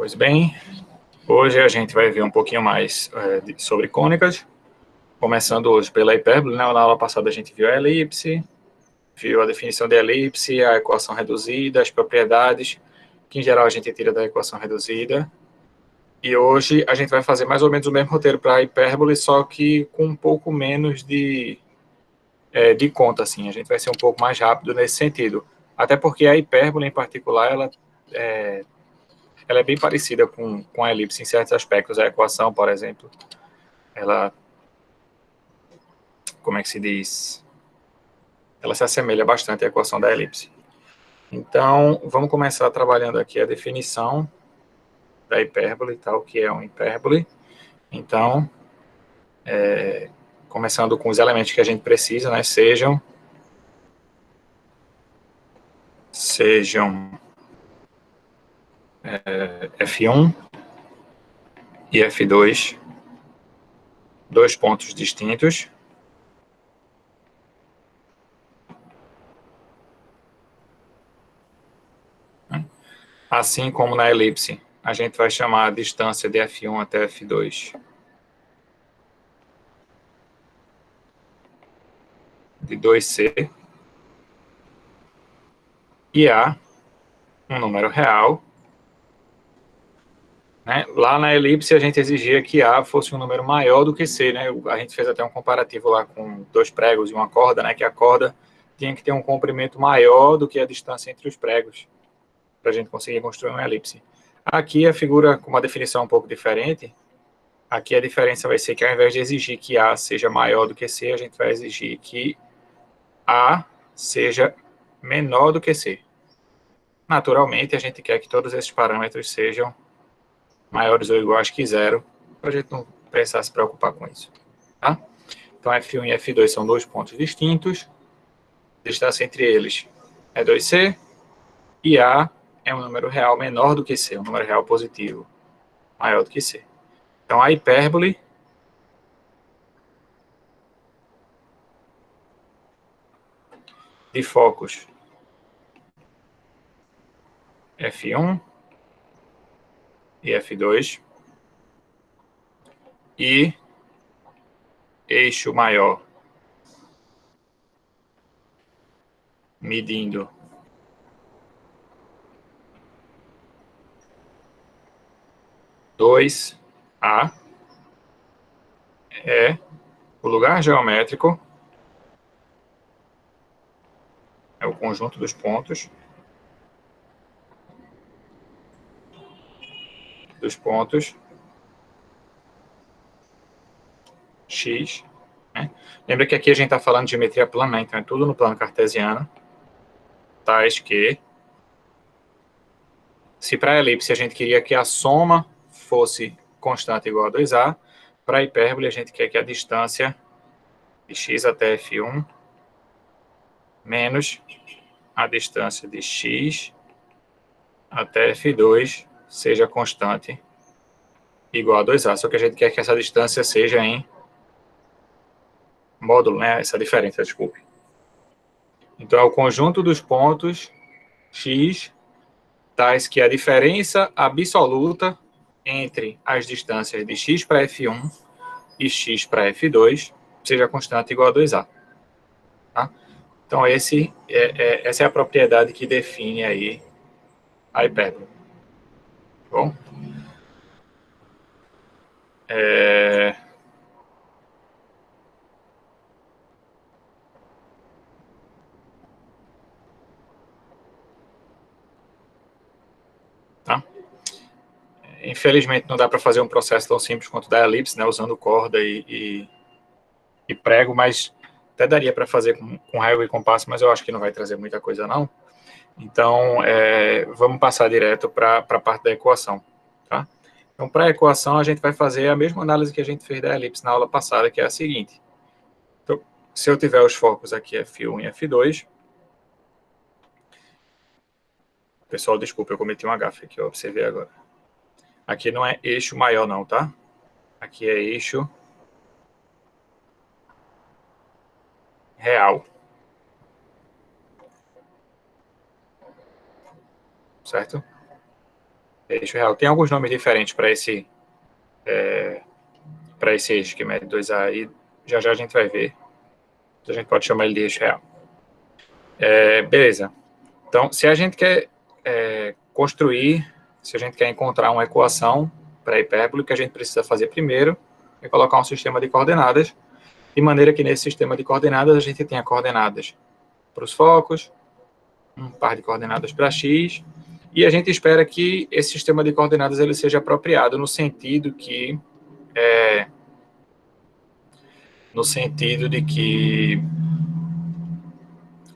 Pois bem, hoje a gente vai ver um pouquinho mais sobre cônicas, começando hoje pela hipérbole, né? Na aula passada a gente viu a elipse, viu a definição de elipse, a equação reduzida, as propriedades, que em geral a gente tira da equação reduzida. E hoje a gente vai fazer mais ou menos o mesmo roteiro para a hipérbole, só que com um pouco menos de conta, assim. A gente vai ser um pouco mais rápido nesse sentido. Até porque a hipérbole, em particular, ela é bem parecida com a elipse em certos aspectos. A equação, por exemplo, ela, como é que se diz? Ela se assemelha bastante à equação da elipse. Então, vamos começar trabalhando aqui a definição da hipérbole, tal, que é uma hipérbole. Então, começando com os elementos que a gente precisa, né, sejam F1 e F2, dois pontos distintos. Assim como na elipse, a gente vai chamar a distância de F1 até F2 de 2C, e A, um número real. Né? Lá na elipse, a gente exigia que A fosse um número maior do que C. Né? A gente fez até um comparativo lá com dois pregos e uma corda, né? Que a corda tinha que ter um comprimento maior do que a distância entre os pregos, para a gente conseguir construir uma elipse. Aqui a figura com uma definição um pouco diferente. Aqui a diferença vai ser que ao invés de exigir que A seja maior do que C, a gente vai exigir que A seja menor do que C. Naturalmente, a gente quer que todos esses parâmetros sejam maiores ou iguais que zero, para a gente não precisar se preocupar com isso. Tá? Então, F1 e F2 são dois pontos distintos, a distância entre eles é 2C, e A é um número real menor do que C, um número real positivo maior do que C. Então, a hipérbole de focos F1 e F2 e eixo maior medindo dois A é o lugar geométrico, é o conjunto dos pontos X. Né? Lembra que aqui a gente está falando de geometria plana, né? Então é tudo no plano cartesiano, tais que, se para a elipse a gente queria que a soma fosse constante igual a 2A, para a hipérbole a gente quer que a distância de x até F1 menos a distância de x até F2 seja constante igual a 2A, só que a gente quer que essa distância seja em módulo, né? Essa diferença, desculpe. Então, é o conjunto dos pontos x, tais que a diferença absoluta entre as distâncias de x para F1 e x para F2 seja constante igual a 2A. Tá? Então, essa é a propriedade que define aí a hipérbole. Bom? Tá? Infelizmente, não dá para fazer um processo tão simples quanto da elipse, né, usando corda e prego, mas até daria para fazer com régua e compasso, mas eu acho que não vai trazer muita coisa, não. Então, vamos passar direto para a parte da equação. Tá? Então, para a equação, a gente vai fazer a mesma análise que a gente fez da elipse na aula passada, que é a seguinte. Então, se eu tiver os focos aqui F1 e F2, pessoal, desculpa, eu cometi um gafe aqui, eu observei agora. Aqui não é eixo maior, não, tá? Aqui é eixo real. Certo? eixo real. Tem alguns nomes diferentes para esse eixo que mede 2A, e já já a gente vai ver. A gente pode chamar ele de eixo real. Beleza. Então, se a gente quer se a gente quer encontrar uma equação para a hipérbole, o que a gente precisa fazer primeiro é colocar um sistema de coordenadas, de maneira que nesse sistema de coordenadas a gente tenha coordenadas para os focos, um par de coordenadas para x, e a gente espera que esse sistema de coordenadas ele seja apropriado no sentido de que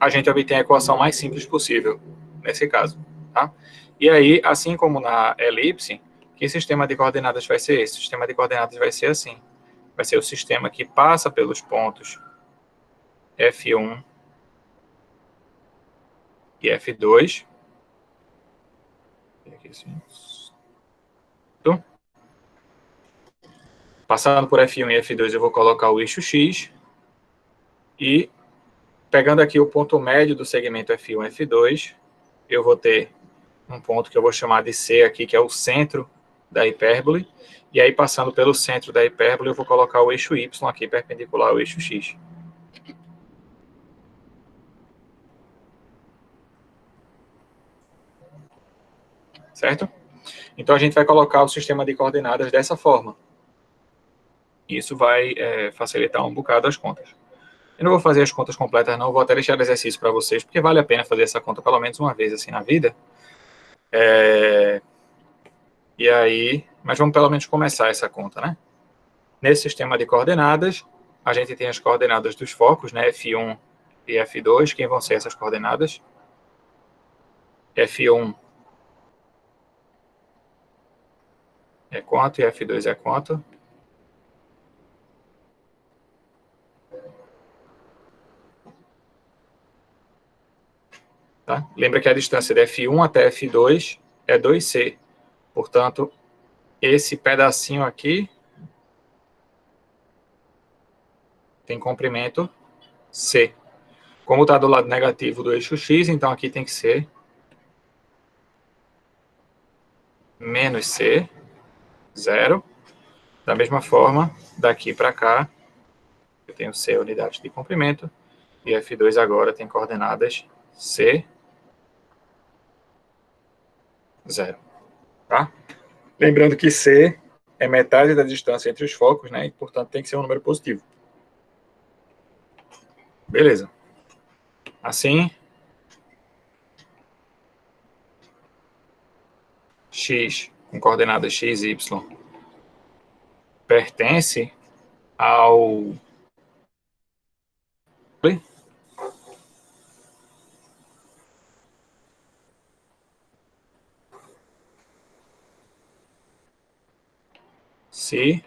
a gente obtenha a equação mais simples possível, nesse caso. Tá? E aí, assim como na elipse, que sistema de coordenadas vai ser esse? O sistema de coordenadas vai ser assim. Vai ser o sistema que passa pelos pontos F1 e F2. Passando por F1 e F2, eu vou colocar o eixo X. E, pegando aqui o ponto médio do segmento F1 e F2, eu vou ter um ponto que eu vou chamar de C aqui, que é o centro da hipérbole. E aí, passando pelo centro da hipérbole, eu vou colocar o eixo Y aqui, perpendicular ao eixo X. Certo? Então, a gente vai colocar o sistema de coordenadas dessa forma. Isso vai facilitar um bocado as contas. Eu não vou fazer as contas completas, não. Vou até deixar o exercício para vocês, porque vale a pena fazer essa conta pelo menos uma vez assim na vida. E aí, mas vamos pelo menos começar essa conta, né? Nesse sistema de coordenadas, a gente tem as coordenadas dos focos, né? F1 e F2. Quem vão ser essas coordenadas? F1 é quanto e F2 é quanto? Tá? Lembra que a distância de F1 até F2 é 2C. Portanto, esse pedacinho aqui tem comprimento C. Como está do lado negativo do eixo X, então aqui tem que ser menos C, 0. Da mesma forma, daqui para cá, eu tenho C unidades de comprimento, e F2 agora tem coordenadas C, 0. Tá? Lembrando que C é metade da distância entre os focos, né? E, portanto, tem que ser um número positivo. Beleza. Assim, X com coordenadas X e Y pertence ao... Se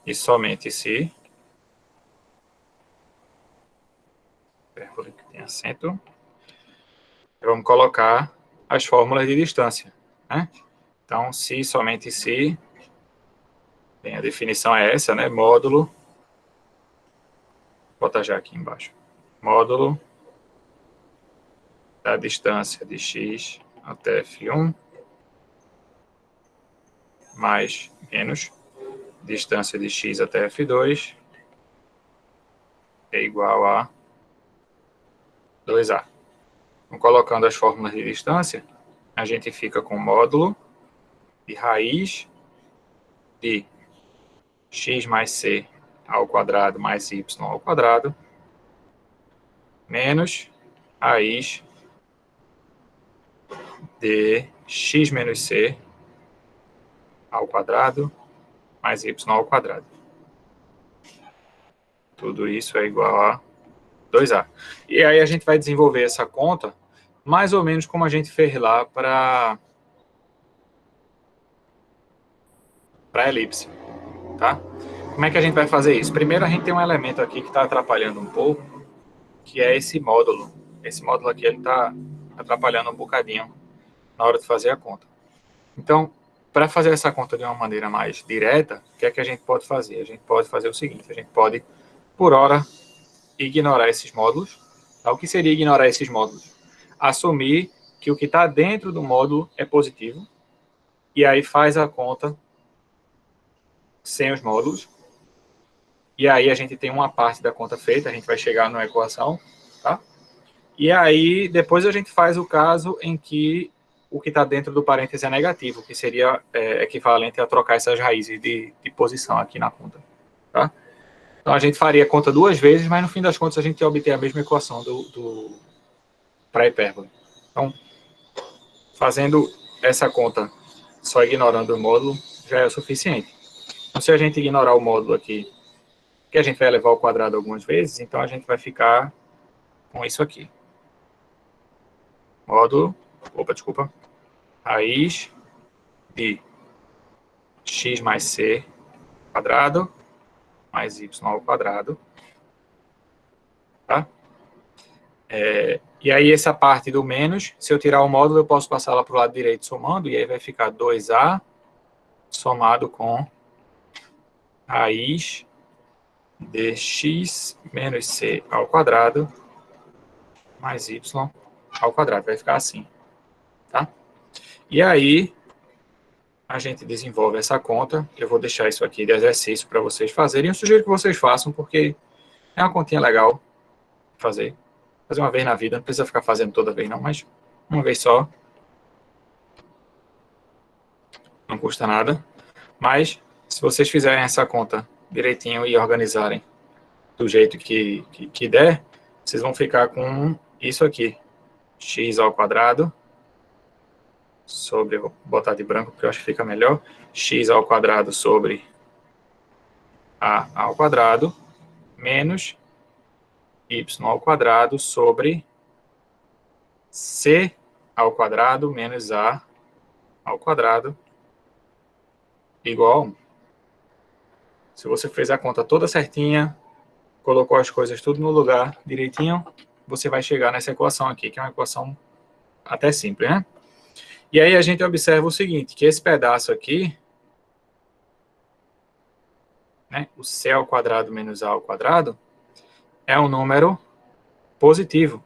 e somente se, hipérbole que tem acento, vamos colocar as fórmulas de distância, né? Então, se somente se, bem, a definição é essa, né? Módulo, vou botar já aqui embaixo, módulo da distância de x até F1 mais menos distância de x até F2 é igual a 2A. Então, colocando as fórmulas de distância, a gente fica com módulo de raiz de x mais c ao quadrado mais y ao quadrado menos raiz de x menos c ao quadrado mais y ao quadrado. Tudo isso é igual a 2A. E aí a gente vai desenvolver essa conta mais ou menos como a gente fez lá para a elipse. Tá? Como é que a gente vai fazer isso? Primeiro a gente tem um elemento aqui que está atrapalhando um pouco, que é esse módulo. Esse módulo aqui está atrapalhando um bocadinho na hora de fazer a conta. Então, para fazer essa conta de uma maneira mais direta, o que é que a gente pode fazer? A gente pode fazer o seguinte, a gente pode, por hora, ignorar esses módulos. Tá? O que seria ignorar esses módulos? assumir que o que está dentro do módulo é positivo, e aí faz a conta sem os módulos, e aí a gente tem uma parte da conta feita, a gente vai chegar numa equação, tá? E aí, depois a gente faz o caso em que o que está dentro do parêntese é negativo, que seria equivalente a trocar essas raízes de posição aqui na conta, tá? Então, a gente faria a conta duas vezes, mas no fim das contas a gente ia obter a mesma equação para a hipérbole. Então, fazendo essa conta só ignorando o módulo, já é o suficiente. Então, se a gente ignorar o módulo aqui, que a gente vai levar ao quadrado algumas vezes, então a gente vai ficar com isso aqui. Módulo, desculpa, raiz de x mais c quadrado mais y ao quadrado, tá? E aí essa parte do menos, se eu tirar o módulo, eu posso passar lá para o lado direito somando, e aí vai ficar 2a somado com raiz de x menos c ao quadrado mais y ao quadrado. Vai ficar assim, tá? E aí, a gente desenvolve essa conta. Eu vou deixar isso aqui de exercício para vocês fazerem. Eu sugiro que vocês façam, porque é uma continha legal fazer. Fazer uma vez na vida, não precisa ficar fazendo toda vez não, mas uma vez só. Não custa nada. Mas, se vocês fizerem essa conta direitinho e organizarem do jeito que der, vocês vão ficar com isso aqui. X ao quadrado sobre, vou botar de branco porque eu acho que fica melhor, x ao quadrado sobre a ao quadrado menos y ao quadrado sobre c ao quadrado menos a ao quadrado igual a 1. Se você fez a conta toda certinha, colocou as coisas tudo no lugar direitinho, você vai chegar nessa equação aqui, que é uma equação até simples, né? E aí a gente observa o seguinte, que esse pedaço aqui, né, o c ao quadrado menos a ao quadrado, é um número positivo.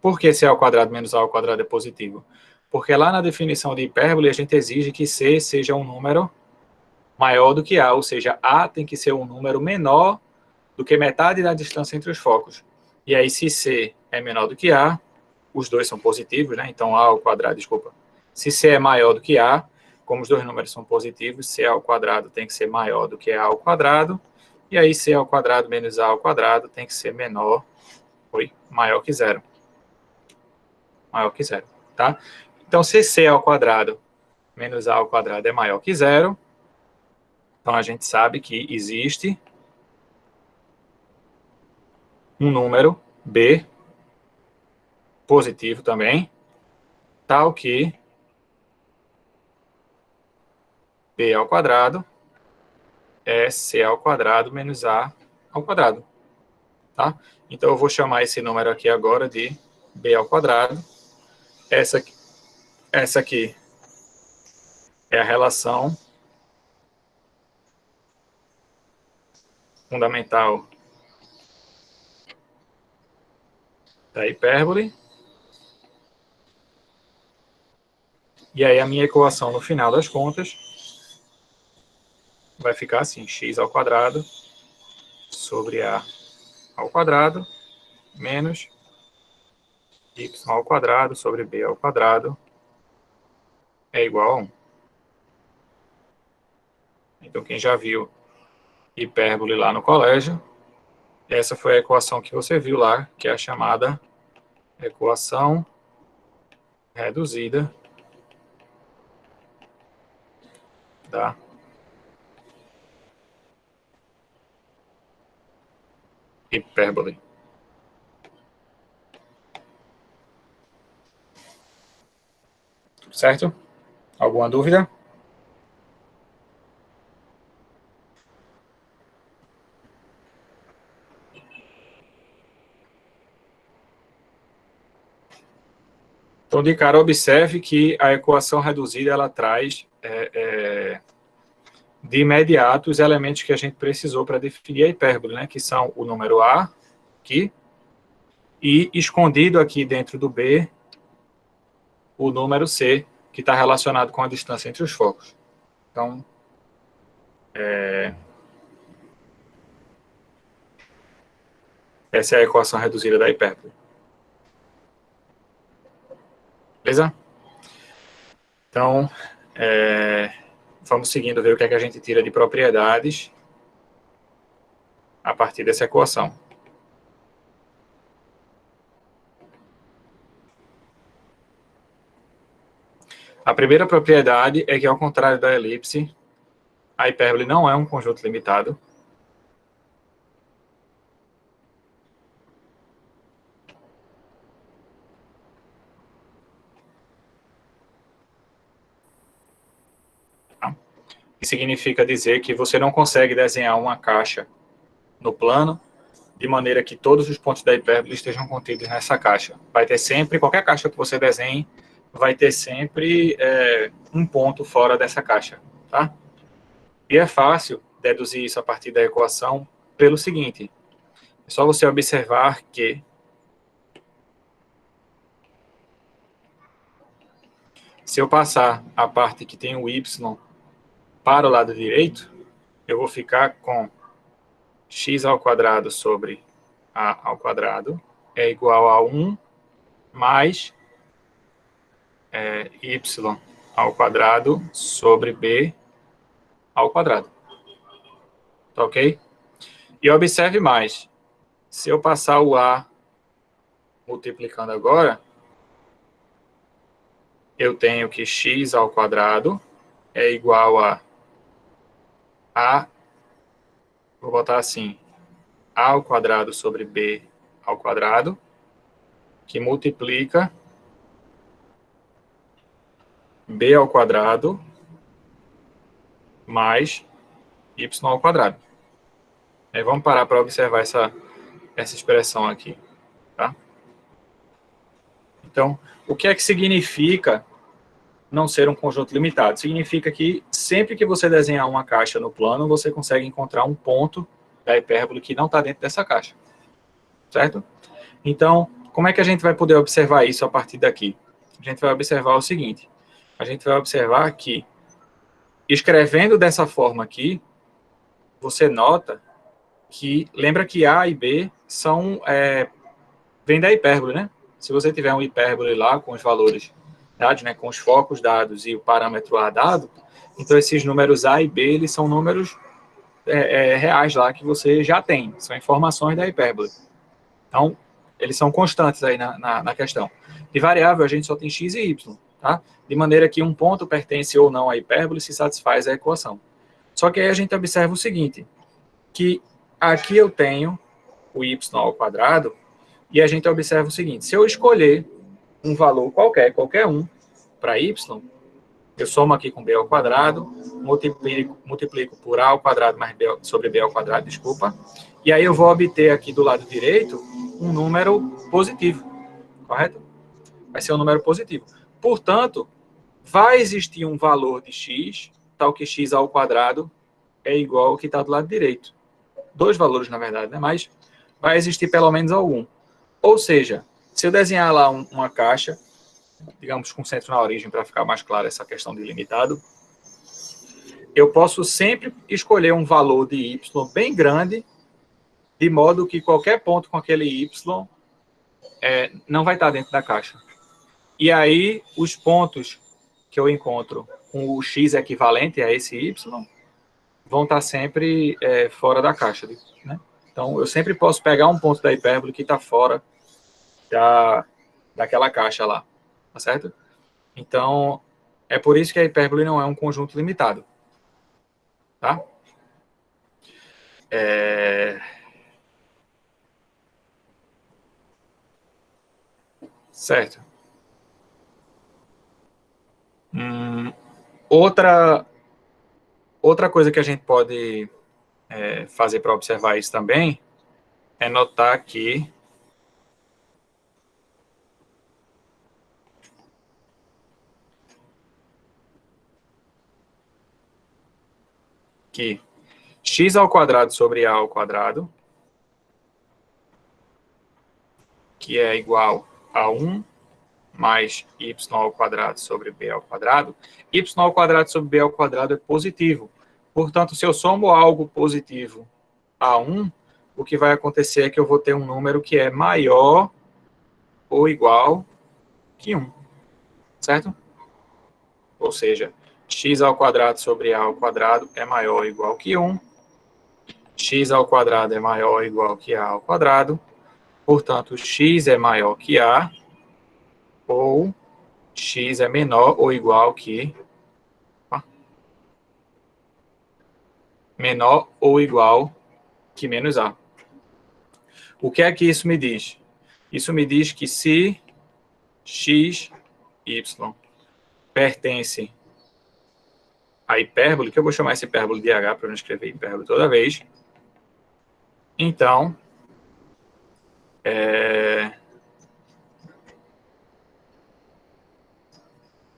Por que c ao quadrado menos a ao quadrado é positivo? Porque lá na definição de hipérbole a gente exige que c seja um número maior do que a, ou seja, a tem que ser um número menor do que metade da distância entre os focos. E aí, se c é menor do que a, os dois são positivos, né? Então, a ao quadrado, desculpa. Se c é maior do que a, como os dois números são positivos, c ao quadrado tem que ser maior do que a ao quadrado, e aí c ao quadrado menos a ao quadrado tem que ser maior que zero. Maior que zero, tá? Então, se c ao quadrado menos a ao quadrado é maior que zero, então a gente sabe que existe um número b positivo também, tal que b ao quadrado é c ao quadrado menos a ao quadrado, tá? Então, eu vou chamar esse número aqui agora de b ao quadrado. Essa aqui é a relação fundamental da hipérbole. E aí, a minha equação, no final das contas, vai ficar assim, x ao quadrado sobre a ao quadrado menos y ao quadrado sobre b ao quadrado é igual a 1. Então, quem já viu hipérbole lá no colégio, essa foi a equação que você viu lá, que é a chamada equação reduzida da hipérbole. Certo? Alguma dúvida? Então, de cara, observe que a equação reduzida ela traz de imediato os elementos que a gente precisou para definir a hipérbole, né? Que são o número a, aqui, e escondido aqui dentro do B, o número C, que está relacionado com a distância entre os focos. Então, essa é a equação reduzida da hipérbole. Beleza? Então, vamos seguindo ver o que é que a gente tira de propriedades a partir dessa equação. A primeira propriedade é que, ao contrário da elipse, a hipérbole não é um conjunto limitado. Que significa dizer que você não consegue desenhar uma caixa no plano de maneira que todos os pontos da hipérbole estejam contidos nessa caixa. Vai ter sempre, qualquer caixa que você desenhe, vai ter sempre um ponto fora dessa caixa, tá? E é fácil deduzir isso a partir da equação pelo seguinte: é só você observar que se eu passar a parte que tem o y para o lado direito, eu vou ficar com x ao quadrado sobre a ao quadrado é igual a 1 mais y ao quadrado sobre b ao quadrado. Tá ok? E observe mais. Se eu passar o a multiplicando agora, eu tenho que x ao quadrado é igual a, vou botar assim, a ao quadrado sobre b ao quadrado, que multiplica b ao quadrado mais y ao quadrado. Aí vamos parar para observar essa expressão aqui, tá? Então, o que é que significa não ser um conjunto limitado? Significa que sempre que você desenhar uma caixa no plano, você consegue encontrar um ponto da hipérbole que não está dentro dessa caixa, certo? Então, como é que a gente vai poder observar isso a partir daqui? A gente vai observar o seguinte: a gente vai observar que, escrevendo dessa forma aqui, você nota que, lembra que A e B vem da hipérbole, né? Se você tiver um hipérbole lá com os valores dados, né, com os focos dados e o parâmetro A dado, então esses números A e B, eles são números reais lá que você já tem, são informações da hipérbole. Então, eles são constantes aí na questão. De variável, a gente só tem x e y, tá? De maneira que um ponto pertence ou não à hipérbole se satisfaz a equação. Só que aí a gente observa o seguinte, que aqui eu tenho o y ao quadrado, e a gente observa o seguinte: se eu escolher um valor qualquer um, para y, eu somo aqui com b ao quadrado, multiplico por a ao quadrado mais b sobre b ao quadrado, desculpa, e aí eu vou obter aqui do lado direito um número positivo, correto? Vai ser um número positivo. Portanto, vai existir um valor de x, tal que x ao quadrado é igual ao que está do lado direito. Dois valores, na verdade, né? Mas vai existir pelo menos algum. Ou seja, se eu desenhar lá uma caixa, digamos com centro na origem, para ficar mais clara essa questão de limitado, eu posso sempre escolher um valor de y bem grande, de modo que qualquer ponto com aquele y não vai estar dentro da caixa. E aí, os pontos que eu encontro com o x equivalente a esse y vão estar sempre fora da caixa, né? Então, eu sempre posso pegar um ponto da hipérbole que está fora daquela caixa lá, tá certo? Então, é por isso que a hipérbole não é um conjunto limitado, tá? Certo. Outra coisa que a gente pode fazer para observar isso também é notar que x ao quadrado sobre a ao quadrado que é igual a 1 mais y ao quadrado sobre b ao quadrado, y ao quadrado sobre b ao quadrado é positivo. Portanto, se eu somo algo positivo a 1, o que vai acontecer é que eu vou ter um número que é maior ou igual que 1, certo? Ou seja, x ao quadrado sobre a ao quadrado é maior ou igual que 1, x ao quadrado é maior ou igual que a ao quadrado, portanto, x é maior que a, ou x é menor ou igual que menos a. O que é que isso me diz? Isso me diz que se x, y pertence à hipérbole, que eu vou chamar essa hipérbole de h para não escrever hipérbole toda vez, então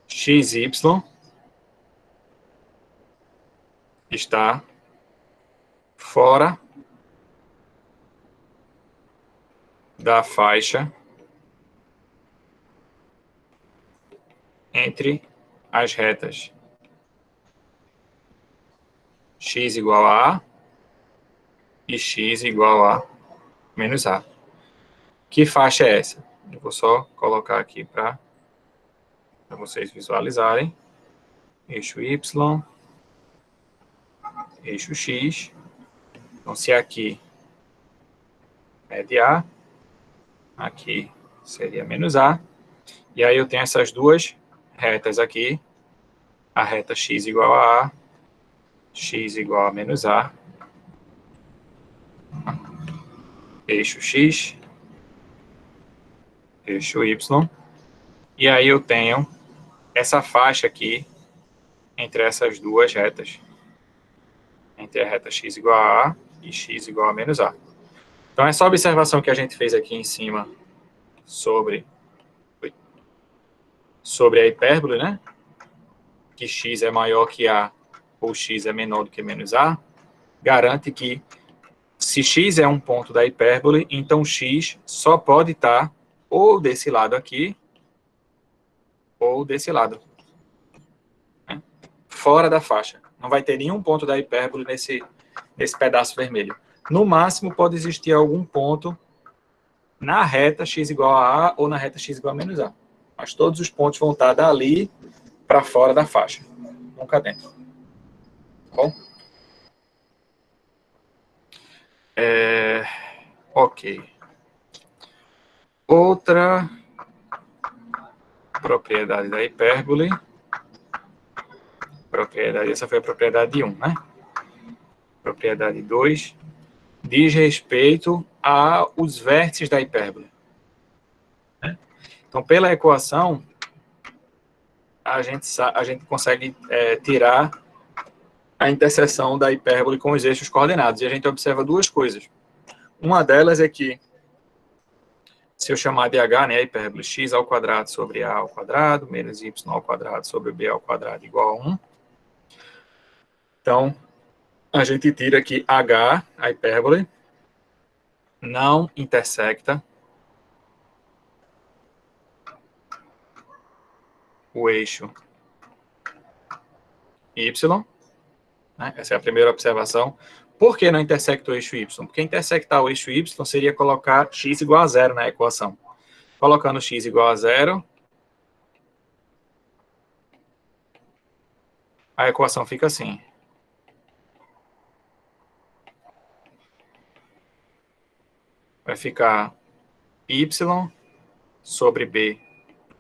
xy está fora da faixa entre as retas x igual a A e x igual a menos A. Que faixa é essa? Eu vou só colocar aqui para vocês visualizarem. Eixo Y, eixo X. Então, se aqui é de A, aqui seria menos A. E aí eu tenho essas duas retas aqui. A reta x igual a A, x igual a menos A. Eixo X, eixo Y. E aí eu tenho essa faixa aqui entre essas duas retas. Entre a reta x igual a A e x igual a menos A. Então, essa observação que a gente fez aqui em cima sobre a hipérbole, né? Que x é maior que A ou x é menor do que menos A, garante que se x é um ponto da hipérbole, então x só pode estar ou desse lado aqui, ou desse lado. Né? Fora da faixa. Não vai ter nenhum ponto da hipérbole nesse pedaço vermelho. No máximo, pode existir algum ponto na reta x igual a A ou na reta x igual a menos A. Mas todos os pontos vão estar dali para fora da faixa. Nunca dentro. Tá bom? Ok. Outra propriedade da hipérbole. Essa foi a propriedade 1, né? Propriedade 2 diz respeito aos vértices da hipérbole. Então, pela equação, a gente consegue tirar a interseção da hipérbole com os eixos coordenados. E a gente observa duas coisas. Uma delas é que, se eu chamar de h, né, a hipérbole x ao quadrado sobre a ao quadrado, menos y ao quadrado sobre b ao quadrado igual a 1. Então, a gente tira que h, a hipérbole, não intersecta o eixo y, né? Essa é a primeira observação. Por que não intersecta o eixo y? Porque intersectar o eixo y seria colocar x igual a 0 na equação. Colocando x igual a 0, a equação fica assim. Vai ficar y sobre b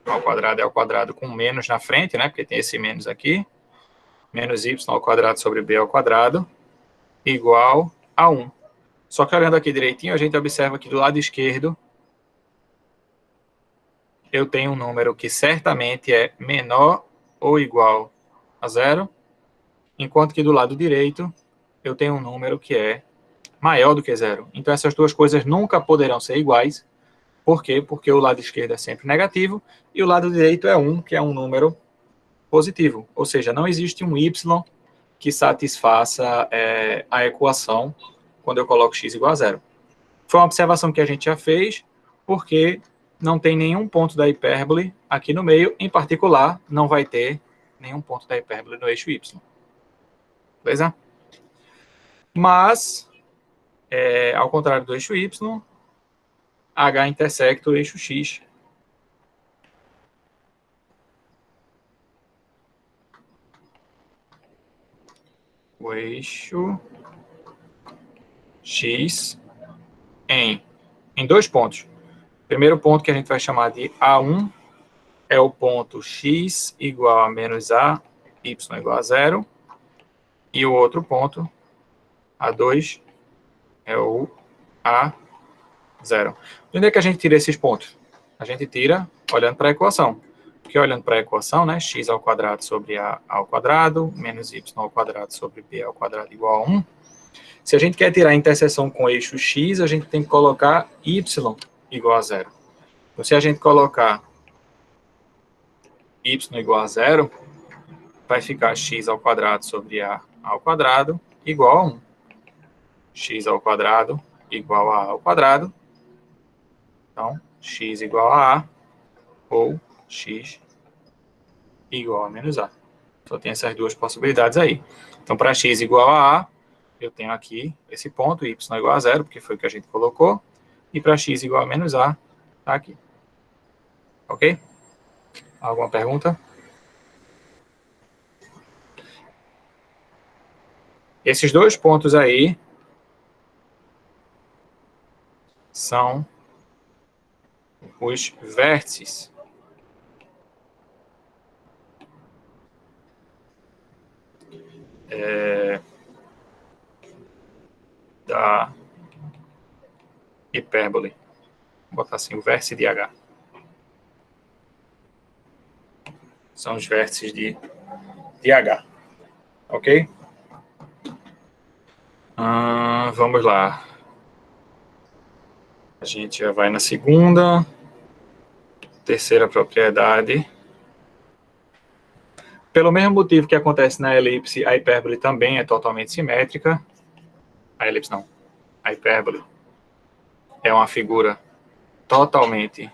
ao quadrado é ao quadrado com menos na frente, né? Porque tem esse menos aqui. Menos y ao quadrado sobre b ao quadrado igual a 1. Só que olhando aqui direitinho, a gente observa que do lado esquerdo eu tenho um número que certamente é menor ou igual a 0, enquanto que do lado direito eu tenho um número que é maior do que 0. Então essas duas coisas nunca poderão ser iguais. Por quê? Porque o lado esquerdo é sempre negativo e o lado direito é 1, que é um número positivo. Ou seja, não existe um y que satisfaça a equação quando eu coloco x igual a 0. Foi uma observação que a gente já fez. porque não tem nenhum ponto da hipérbole aqui no meio, em particular, não vai ter nenhum ponto da hipérbole no eixo y. Beleza? Mas, ao contrário do eixo y, H intersecta o eixo x. O eixo x em dois pontos. O primeiro ponto que a gente vai chamar de A1 é o ponto x igual a menos a, y igual a zero. E o outro ponto, A2, é o A0. De onde é que a gente tira esses pontos? A gente tira olhando para a equação. Porque olhando para a equação, né, x ao quadrado sobre a ao quadrado, menos y ao quadrado sobre b ao quadrado igual a 1. Se a gente quer tirar a interseção com o eixo x, a gente tem que colocar y igual a zero. Então, se a gente colocar y igual a zero, vai ficar x ao quadrado sobre a ao quadrado igual a 1. X ao quadrado igual a ao quadrado. Então, x igual a ou x igual a menos a. Só tem essas duas possibilidades aí. Então, para x igual a eu tenho aqui esse ponto, y igual a zero, porque foi o que a gente colocou. E para x igual a menos a, está aqui. Ok? Alguma pergunta? Esses dois pontos aí são os vértices da hipérbole. Vou botar assim, o vértice de H. São os vértices de H. Ok? Vamos lá. A gente já vai na segunda. Terceira propriedade. Pelo mesmo motivo que acontece na elipse, a hipérbole também é totalmente simétrica. A elipse não. A hipérbole é uma figura totalmente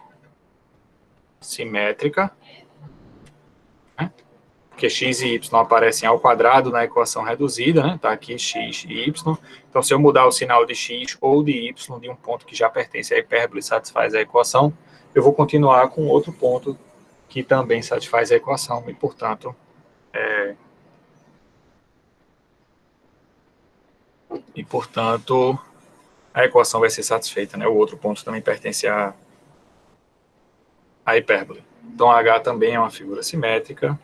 simétrica, né? Porque x e y aparecem ao quadrado na equação reduzida, né? Tá aqui x e y. Então, se eu mudar o sinal de x ou de y de um ponto que já pertence à hipérbole e satisfaz a equação, eu vou continuar com outro ponto que também satisfaz a equação e, portanto, a equação vai ser satisfeita, né? O outro ponto também pertence à hipérbole. Então, H também é uma figura simétrica.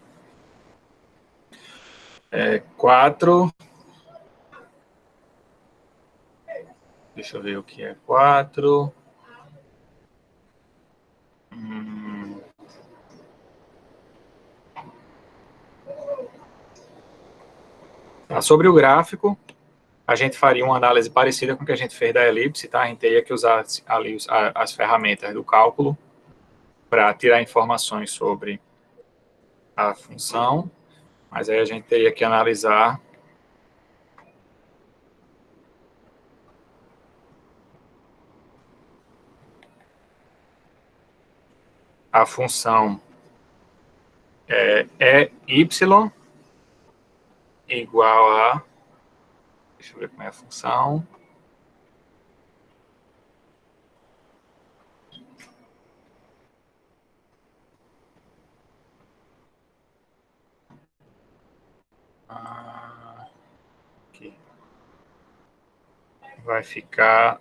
4. Deixa eu ver o que é 4. Sobre o gráfico, a gente faria uma análise parecida com o que a gente fez da elipse, tá? A gente teria que usar ali as ferramentas do cálculo para tirar informações sobre a função, mas aí a gente teria que analisar a função y igual a... Deixa eu ver como é a função. Aqui. Vai ficar...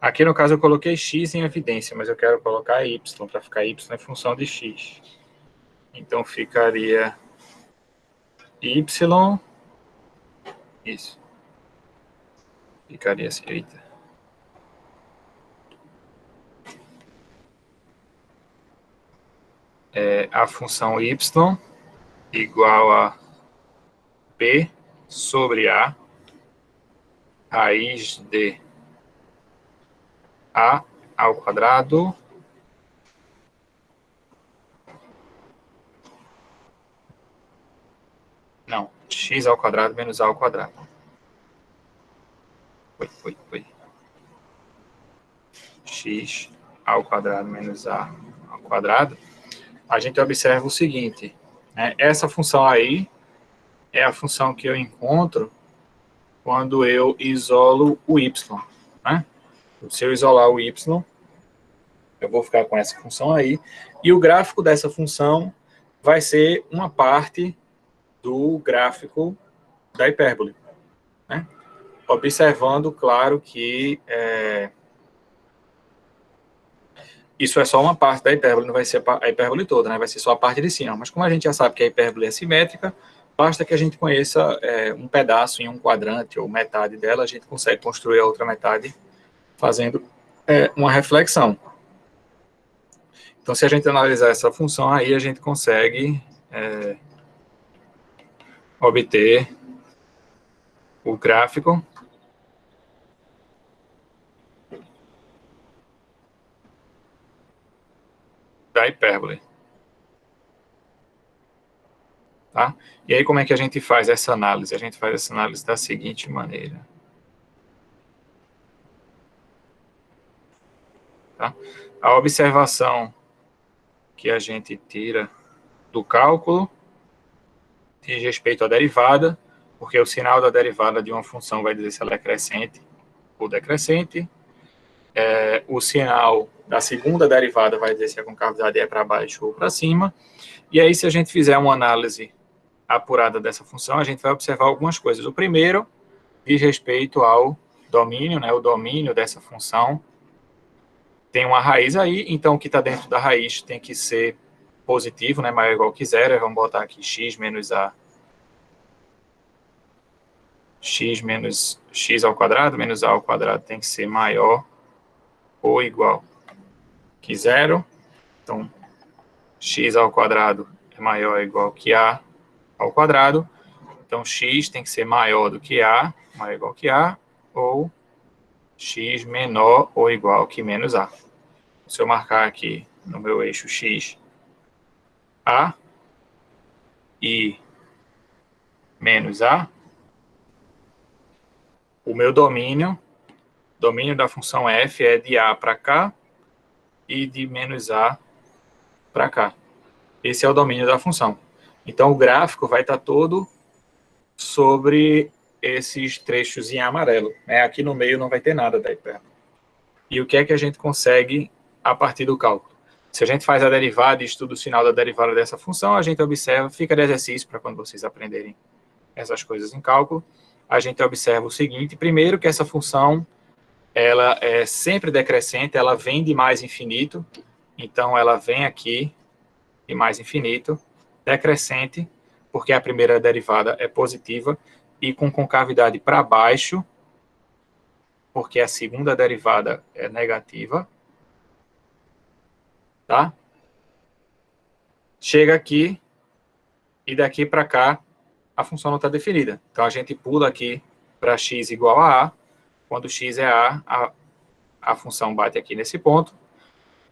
Aqui, no caso, eu coloquei x em evidência, mas eu quero colocar y, para ficar y em função de x. Então, ficaria y... Isso. Ficaria assim, eita. A função y igual a b sobre a raiz de a ao quadrado não, x ao quadrado menos a ao quadrado. X ao quadrado menos a ao quadrado, a gente observa o seguinte, né? Essa função aí é a função que eu encontro quando eu isolo o y, né? Se eu isolar o y, eu vou ficar com essa função aí, e o gráfico dessa função vai ser uma parte do gráfico da hipérbole, né? Observando, claro, que isso é só uma parte da hipérbole, não vai ser a hipérbole toda, né? Vai ser só a parte de cima. Mas como a gente já sabe que a hipérbole é simétrica, basta que a gente conheça um pedaço em um quadrante ou metade dela, a gente consegue construir a outra metade fazendo uma reflexão. Então, se a gente analisar essa função aí, a gente consegue obter o gráfico da hipérbole. Tá? E aí, como é que a gente faz essa análise? A gente faz essa análise da seguinte maneira. Tá? A observação que a gente tira do cálculo diz respeito à derivada, porque o sinal da derivada de uma função vai dizer se ela é crescente ou decrescente. O sinal da segunda derivada vai dizer se a concavidade é para baixo ou para cima. E aí, se a gente fizer uma análise apurada dessa função, a gente vai observar algumas coisas. O primeiro diz respeito ao domínio, né? O domínio dessa função tem uma raiz aí, então o que está dentro da raiz tem que ser positivo, né? Maior ou igual que zero. Vamos botar aqui x menos a x menos x ao quadrado menos a ao quadrado tem que ser maior ou igual que zero. Então, x ao quadrado é maior ou igual que a ao quadrado. Então, x tem que ser maior do que a, maior ou igual que a, ou x menor ou igual que menos a. Se eu marcar aqui no meu eixo x, a e menos a, o meu domínio da função f é de a para cá e de menos a para cá. Esse é o domínio da função. Então, o gráfico vai estar todo sobre esses trechos em amarelo, né? Aqui no meio não vai ter nada da hipérbole. E o que é que a gente consegue a partir do cálculo? Se a gente faz a derivada e estuda o sinal da derivada dessa função, a gente observa, fica de exercício para quando vocês aprenderem essas coisas em cálculo, a gente observa o seguinte, primeiro que essa função, ela é sempre decrescente, ela vem de mais infinito, então ela vem aqui de mais infinito, decrescente, porque a primeira derivada é positiva, e com concavidade para baixo, porque a segunda derivada é negativa, tá? Chega aqui, e daqui para cá, a função não está definida. Então, a gente pula aqui para x igual a a, quando x é a função bate aqui nesse ponto,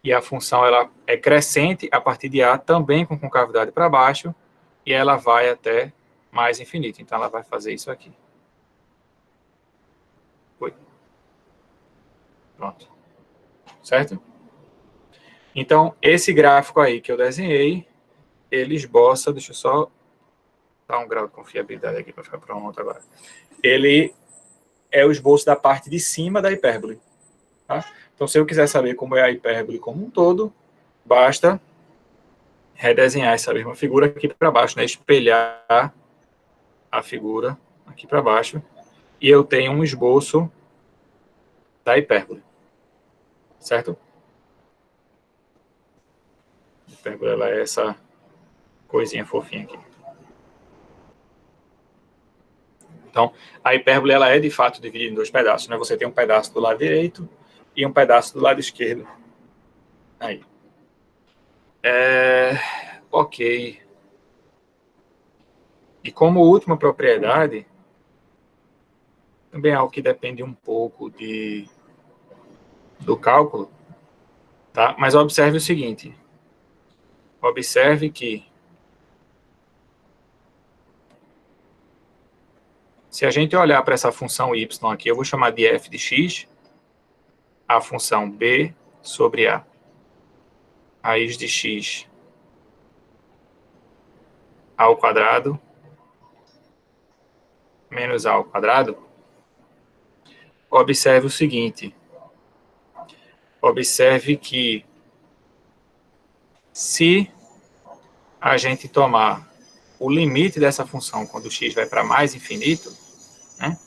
e a função ela é crescente a partir de a, também com concavidade para baixo, e ela vai até mais infinito. Então, ela vai fazer isso aqui. Foi. Pronto. Certo? Então, esse gráfico aí que eu desenhei, ele esboça, deixa eu só dar um grau de confiabilidade aqui para ficar pronto agora. Ele é o esboço da parte de cima da hipérbole. Tá? Então, se eu quiser saber como é a hipérbole como um todo, basta redesenhar essa mesma figura aqui para baixo, né? Espelhar a figura aqui para baixo, e eu tenho um esboço da hipérbole. Certo? A hipérbole ela é essa coisinha fofinha aqui. Então, a hipérbole ela é de fato dividida em dois pedaços, né? Você tem um pedaço do lado direito e um pedaço do lado esquerdo. Aí. Ok. E como última propriedade, também é algo que depende um pouco do cálculo, tá? Mas observe o seguinte. Observe que se a gente olhar para essa função y aqui, eu vou chamar de f de x, a função b sobre a. raiz de x ao quadrado menos a ao quadrado, observe o seguinte. Observe que se a gente tomar o limite dessa função quando x vai para mais infinito, né?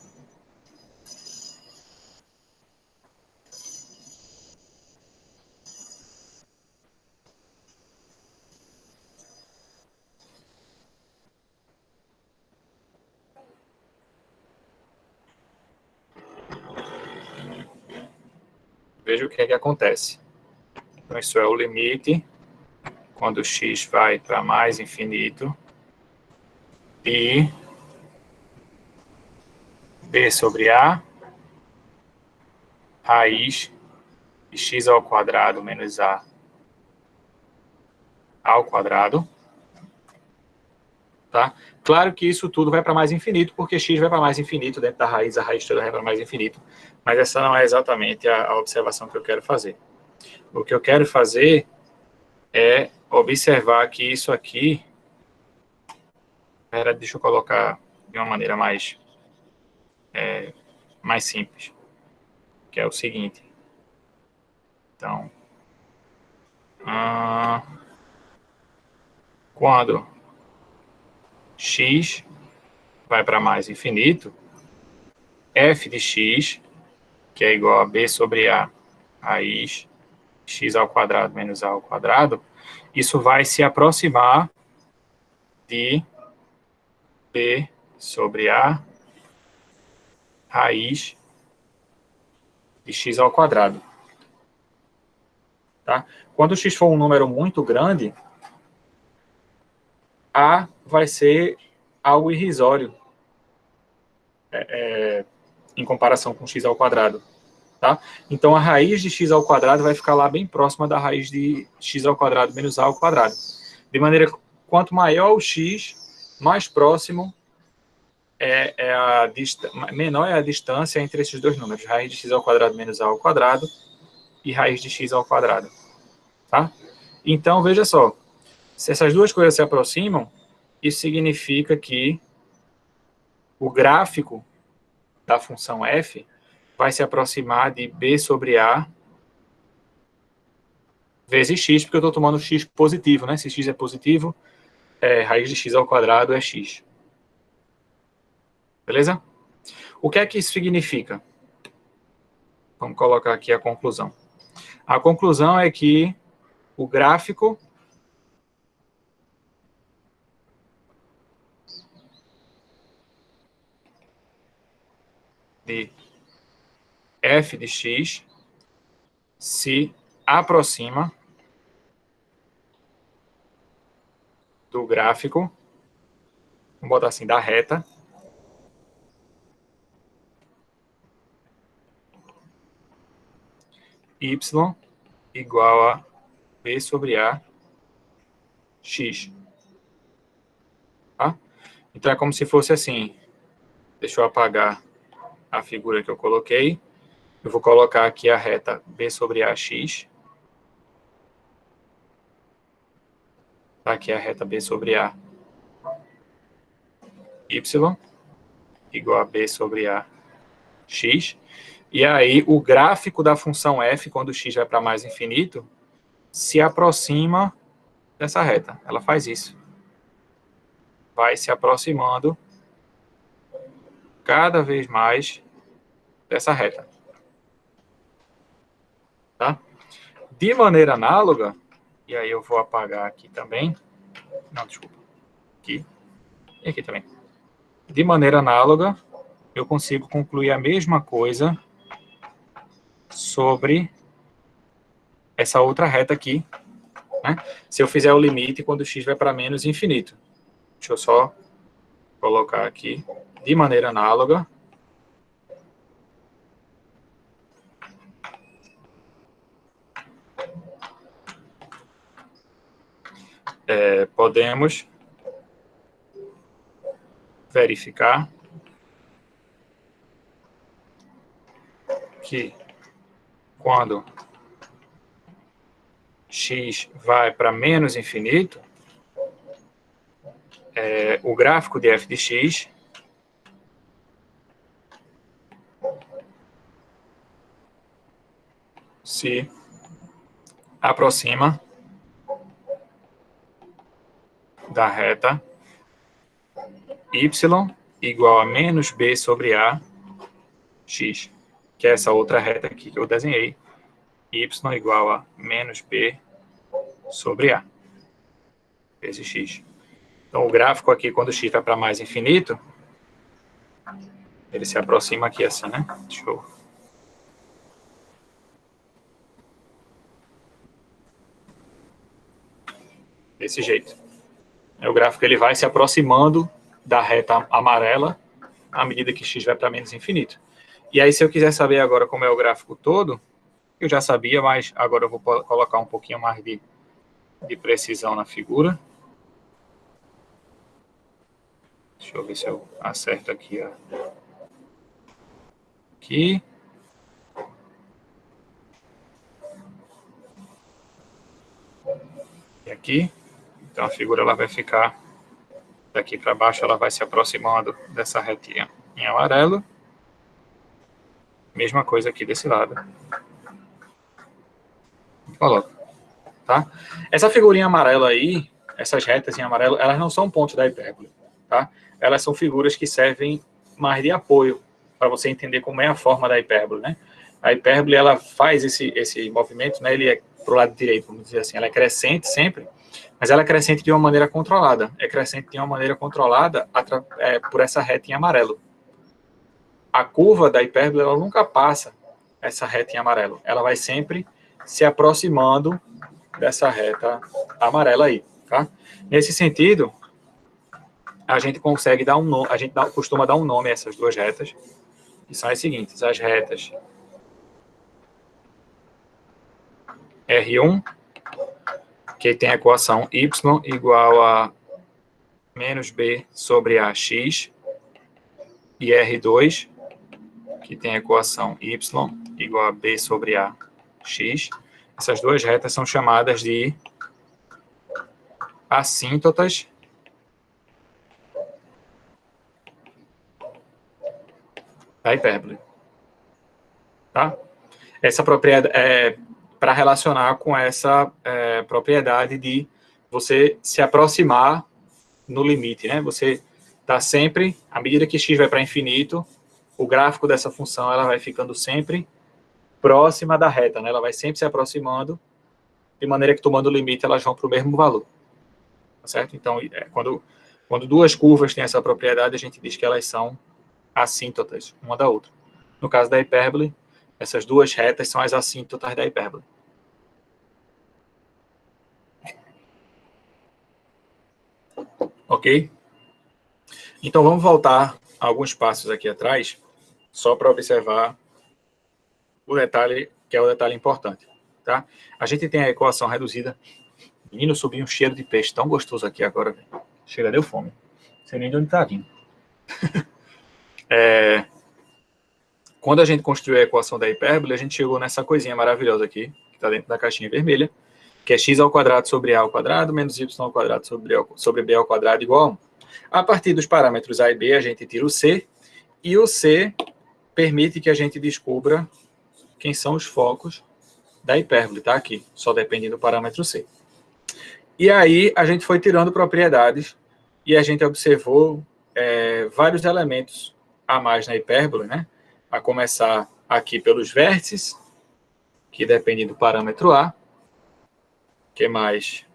Veja o que é que acontece. Então, isso é o limite quando x vai para mais infinito de b sobre a raiz de x ao quadrado menos a ao quadrado. Tá? Claro que isso tudo vai para mais infinito, porque x vai para mais infinito dentro da raiz, a raiz toda vai para mais infinito. Mas essa não é exatamente a observação que eu quero fazer. O que eu quero fazer é observar que isso aqui... Deixa eu colocar de uma maneira mais simples, que é o seguinte. Então, quando x vai para mais infinito, f de x, que é igual a b sobre a raiz x ao quadrado menos a ao quadrado, isso vai se aproximar de b sobre a raiz de x ao quadrado. Tá? Quando x for um número muito grande, a vai ser algo irrisório em comparação com x ao quadrado. Tá? Então, a raiz de x ao quadrado vai ficar lá bem próxima da raiz de x ao quadrado menos a ao quadrado. De maneira que, quanto maior o x, mais próximo menor é a distância entre esses dois números, raiz de x ao quadrado menos a ao quadrado e raiz de x ao quadrado. Tá? Então, veja só, se essas duas coisas se aproximam, isso significa que o gráfico da função f vai se aproximar de b sobre a vezes x, porque eu estou tomando x positivo, né? Se x é positivo, raiz de x ao quadrado é x. Beleza? O que é que isso significa? Vamos colocar aqui a conclusão. A conclusão é que o gráfico de f de x se aproxima do gráfico, vamos botar assim, da reta y igual a b sobre a x. Tá? Então, é como se fosse assim. Deixa eu apagar a figura que eu coloquei. Eu vou colocar aqui a reta b sobre ax. Tá? Aqui é a reta b sobre a y igual a b sobre a x. E aí, o gráfico da função f, quando x vai para mais infinito, se aproxima dessa reta. Ela faz isso. Vai se aproximando cada vez mais dessa reta. Tá? De maneira análoga, e aí eu vou apagar aqui também. Não, desculpa. Aqui. E aqui também. De maneira análoga, eu consigo concluir a mesma coisa sobre essa outra reta aqui, né? Se eu fizer o limite quando x vai para menos infinito. Deixa eu só colocar aqui de maneira análoga. Podemos verificar que quando x vai para menos infinito, o gráfico de f de x se aproxima da reta y igual a menos b sobre a x, que é essa outra reta aqui que eu desenhei, y igual a menos b sobre a, vezes x. Então, o gráfico aqui, quando x vai para mais infinito, ele se aproxima aqui assim, né? Deixa eu... Desse jeito. O gráfico ele vai se aproximando da reta amarela à medida que x vai para menos infinito. E aí, se eu quiser saber agora como é o gráfico todo, eu já sabia, mas agora eu vou colocar um pouquinho mais de precisão na figura. Deixa eu ver se eu acerto aqui. Ó. Aqui. E aqui. Então, a figura ela vai ficar daqui para baixo, ela vai se aproximando dessa retinha em amarelo. Mesma coisa aqui desse lado. Coloca. Tá? Essa figurinha amarela aí, essas retas em amarelo, elas não são pontos da hipérbole. Tá? Elas são figuras que servem mais de apoio para você entender como é a forma da hipérbole. Né? A hipérbole ela faz esse movimento, né? Ele é para o lado direito, vamos dizer assim, ela é crescente sempre, mas ela é crescente de uma maneira controlada. É crescente de uma maneira controlada por essa reta em amarelo. A curva da hipérbole ela nunca passa essa reta em amarelo. Ela vai sempre se aproximando dessa reta amarela aí. Tá? Nesse sentido, a gente consegue dar um nome, costuma dar um nome a essas duas retas, que são as seguintes: as retas R1, que tem a equação y igual a menos b sobre ax, e R2, que tem a equação y igual a b sobre ax. Essas duas retas são chamadas de assíntotas da hipérbole. Tá? Essa propriedade é para relacionar com essa propriedade de você se aproximar no limite, né? Você está sempre, à medida que x vai para infinito, o gráfico dessa função ela vai ficando sempre próxima da reta, né? Ela vai sempre se aproximando, de maneira que, tomando o limite, elas vão para o mesmo valor. Tá certo? Então, quando duas curvas têm essa propriedade, a gente diz que elas são assíntotas uma da outra. No caso da hipérbole, essas duas retas são as assíntotas da hipérbole. Ok? Então, vamos voltar alguns passos aqui atrás, só para observar o detalhe, que é o detalhe importante. Tá? A gente tem a equação reduzida. Menino, subiu um cheiro de peixe tão gostoso aqui agora. Chega, deu fome. Não sei nem de onde está vindo. Quando a gente construiu a equação da hipérbole, a gente chegou nessa coisinha maravilhosa aqui, que está dentro da caixinha vermelha, que é x ao quadrado sobre a ao quadrado menos y ao quadrado sobre b ao quadrado igual a 1. A partir dos parâmetros a e b, a gente tira o c, e o c permite que a gente descubra quem são os focos da hipérbole, tá? Aqui, só depende do parâmetro c. E aí, a gente foi tirando propriedades, e a gente observou vários elementos a mais na hipérbole, né? A começar aqui pelos vértices, que dependem do parâmetro a. Que mais?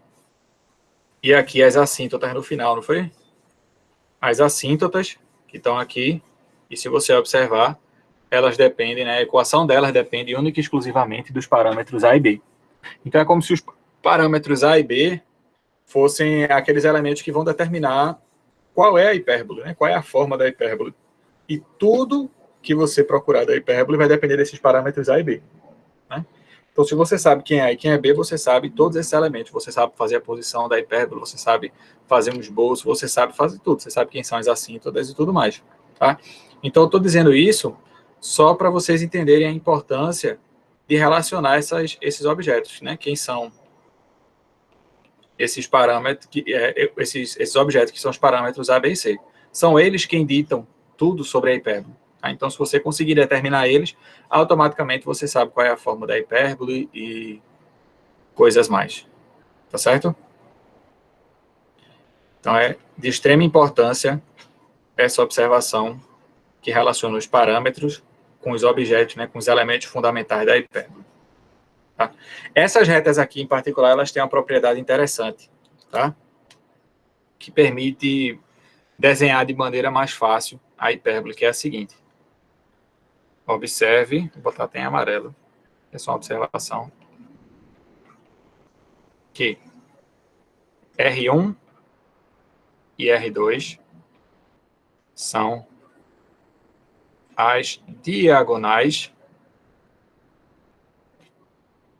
E aqui as assíntotas no final, não foi? As assíntotas, que estão aqui, e se você observar, elas dependem, né? A equação delas depende única e exclusivamente dos parâmetros a e b. Então, é como se os parâmetros a e b fossem aqueles elementos que vão determinar qual é a hipérbole, né? Qual é a forma da hipérbole. E tudo que você procurar da hipérbole vai depender desses parâmetros a e b. Né? Então, se você sabe quem é A e quem é B, você sabe todos esses elementos. Você sabe fazer a posição da hipérbole, você sabe fazer um esboço, você sabe fazer tudo. Você sabe quem são as assíntotas e tudo mais. Tá? Então, eu estou dizendo isso só para vocês entenderem a importância de relacionar esses objetos. Né? Quem são esses parâmetros, esses objetos que são os parâmetros A, B e C. São eles quem ditam tudo sobre a hipérbole. Tá? Então, se você conseguir determinar eles, automaticamente você sabe qual é a forma da hipérbole e coisas mais. Tá certo? Então, é de extrema importância essa observação que relaciona os parâmetros com os objetos, né, com os elementos fundamentais da hipérbole. Tá? Essas retas aqui, em particular, elas têm uma propriedade interessante, tá? Que permite desenhar de maneira mais fácil a hipérbole, que é a seguinte. Observe, vou botar até em amarelo, é só uma observação, que R1 e R2 são as diagonais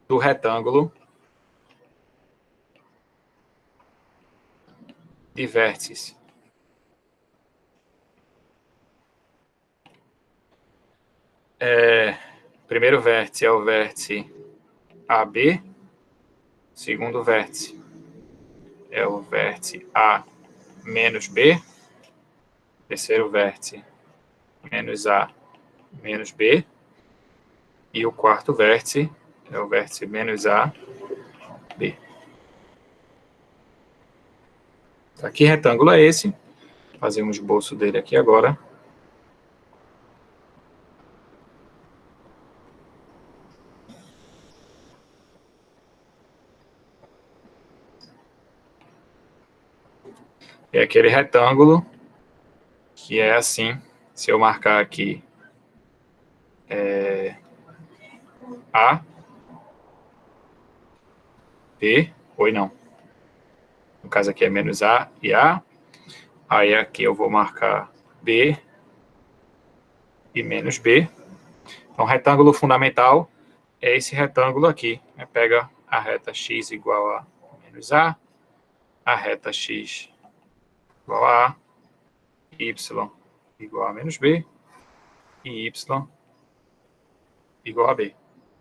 do retângulo de vértices. Primeiro vértice é o vértice AB, segundo vértice é o vértice A menos B, terceiro vértice menos A menos B, e o quarto vértice é o vértice menos A, B. Tá, que retângulo é esse? Vou fazer um esboço dele aqui agora. É aquele retângulo que é assim, se eu marcar aqui A, B, não. No caso aqui é menos A e A. Aí aqui eu vou marcar B e menos B. Então, retângulo fundamental é esse retângulo aqui. Né? Pega a reta x igual a menos a reta x igual a A, y igual a menos B e y igual a B.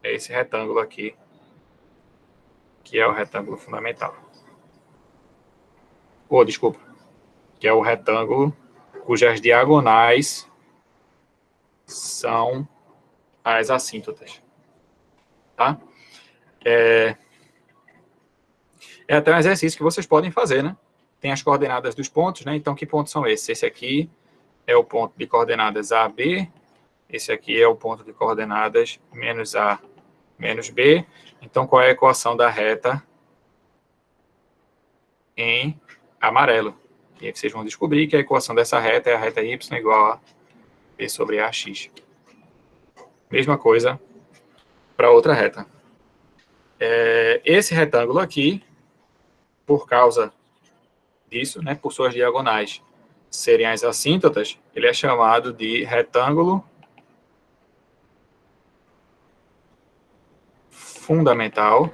É esse retângulo aqui, que é o retângulo fundamental. Desculpa, que é o retângulo cujas diagonais são as assíntotas. Tá? É até um exercício que vocês podem fazer, né? Tem as coordenadas dos pontos, né? Então, que pontos são esses? Esse aqui é o ponto de coordenadas A, B. Esse aqui é o ponto de coordenadas menos A, menos B. Então, qual é a equação da reta em amarelo? E aí vocês vão descobrir que a equação dessa reta é a reta y igual a B sobre AX. Mesma coisa para outra reta. Esse retângulo aqui, por causa disso, né, por suas diagonais serem as assíntotas, ele é chamado de retângulo fundamental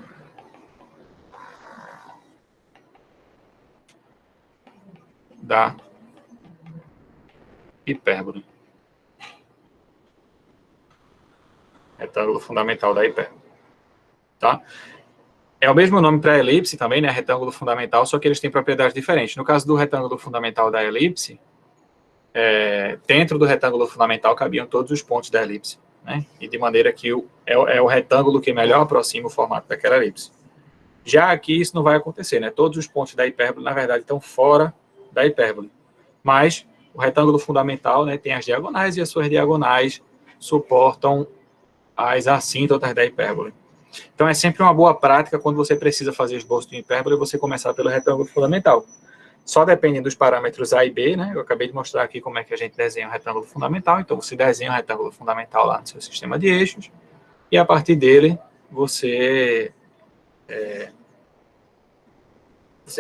da hipérbole. Retângulo fundamental da hipérbole. Tá? É o mesmo nome para a elipse também, né? Retângulo fundamental, só que eles têm propriedades diferentes. No caso do retângulo fundamental da elipse, dentro do retângulo fundamental cabiam todos os pontos da elipse, né? E de maneira que é o retângulo que melhor aproxima o formato daquela elipse. Já aqui isso não vai acontecer, né? Todos os pontos da hipérbole, na verdade, estão fora da hipérbole. Mas o retângulo fundamental, né, tem as diagonais e as suas diagonais suportam as assíntotas da hipérbole. Então, é sempre uma boa prática, quando você precisa fazer esboço de hipérbole, você começar pelo retângulo fundamental. Só depende dos parâmetros A e B, né? Eu acabei de mostrar aqui como é que a gente desenha o retângulo fundamental. Então, você desenha o retângulo fundamental lá no seu sistema de eixos, e a partir dele, você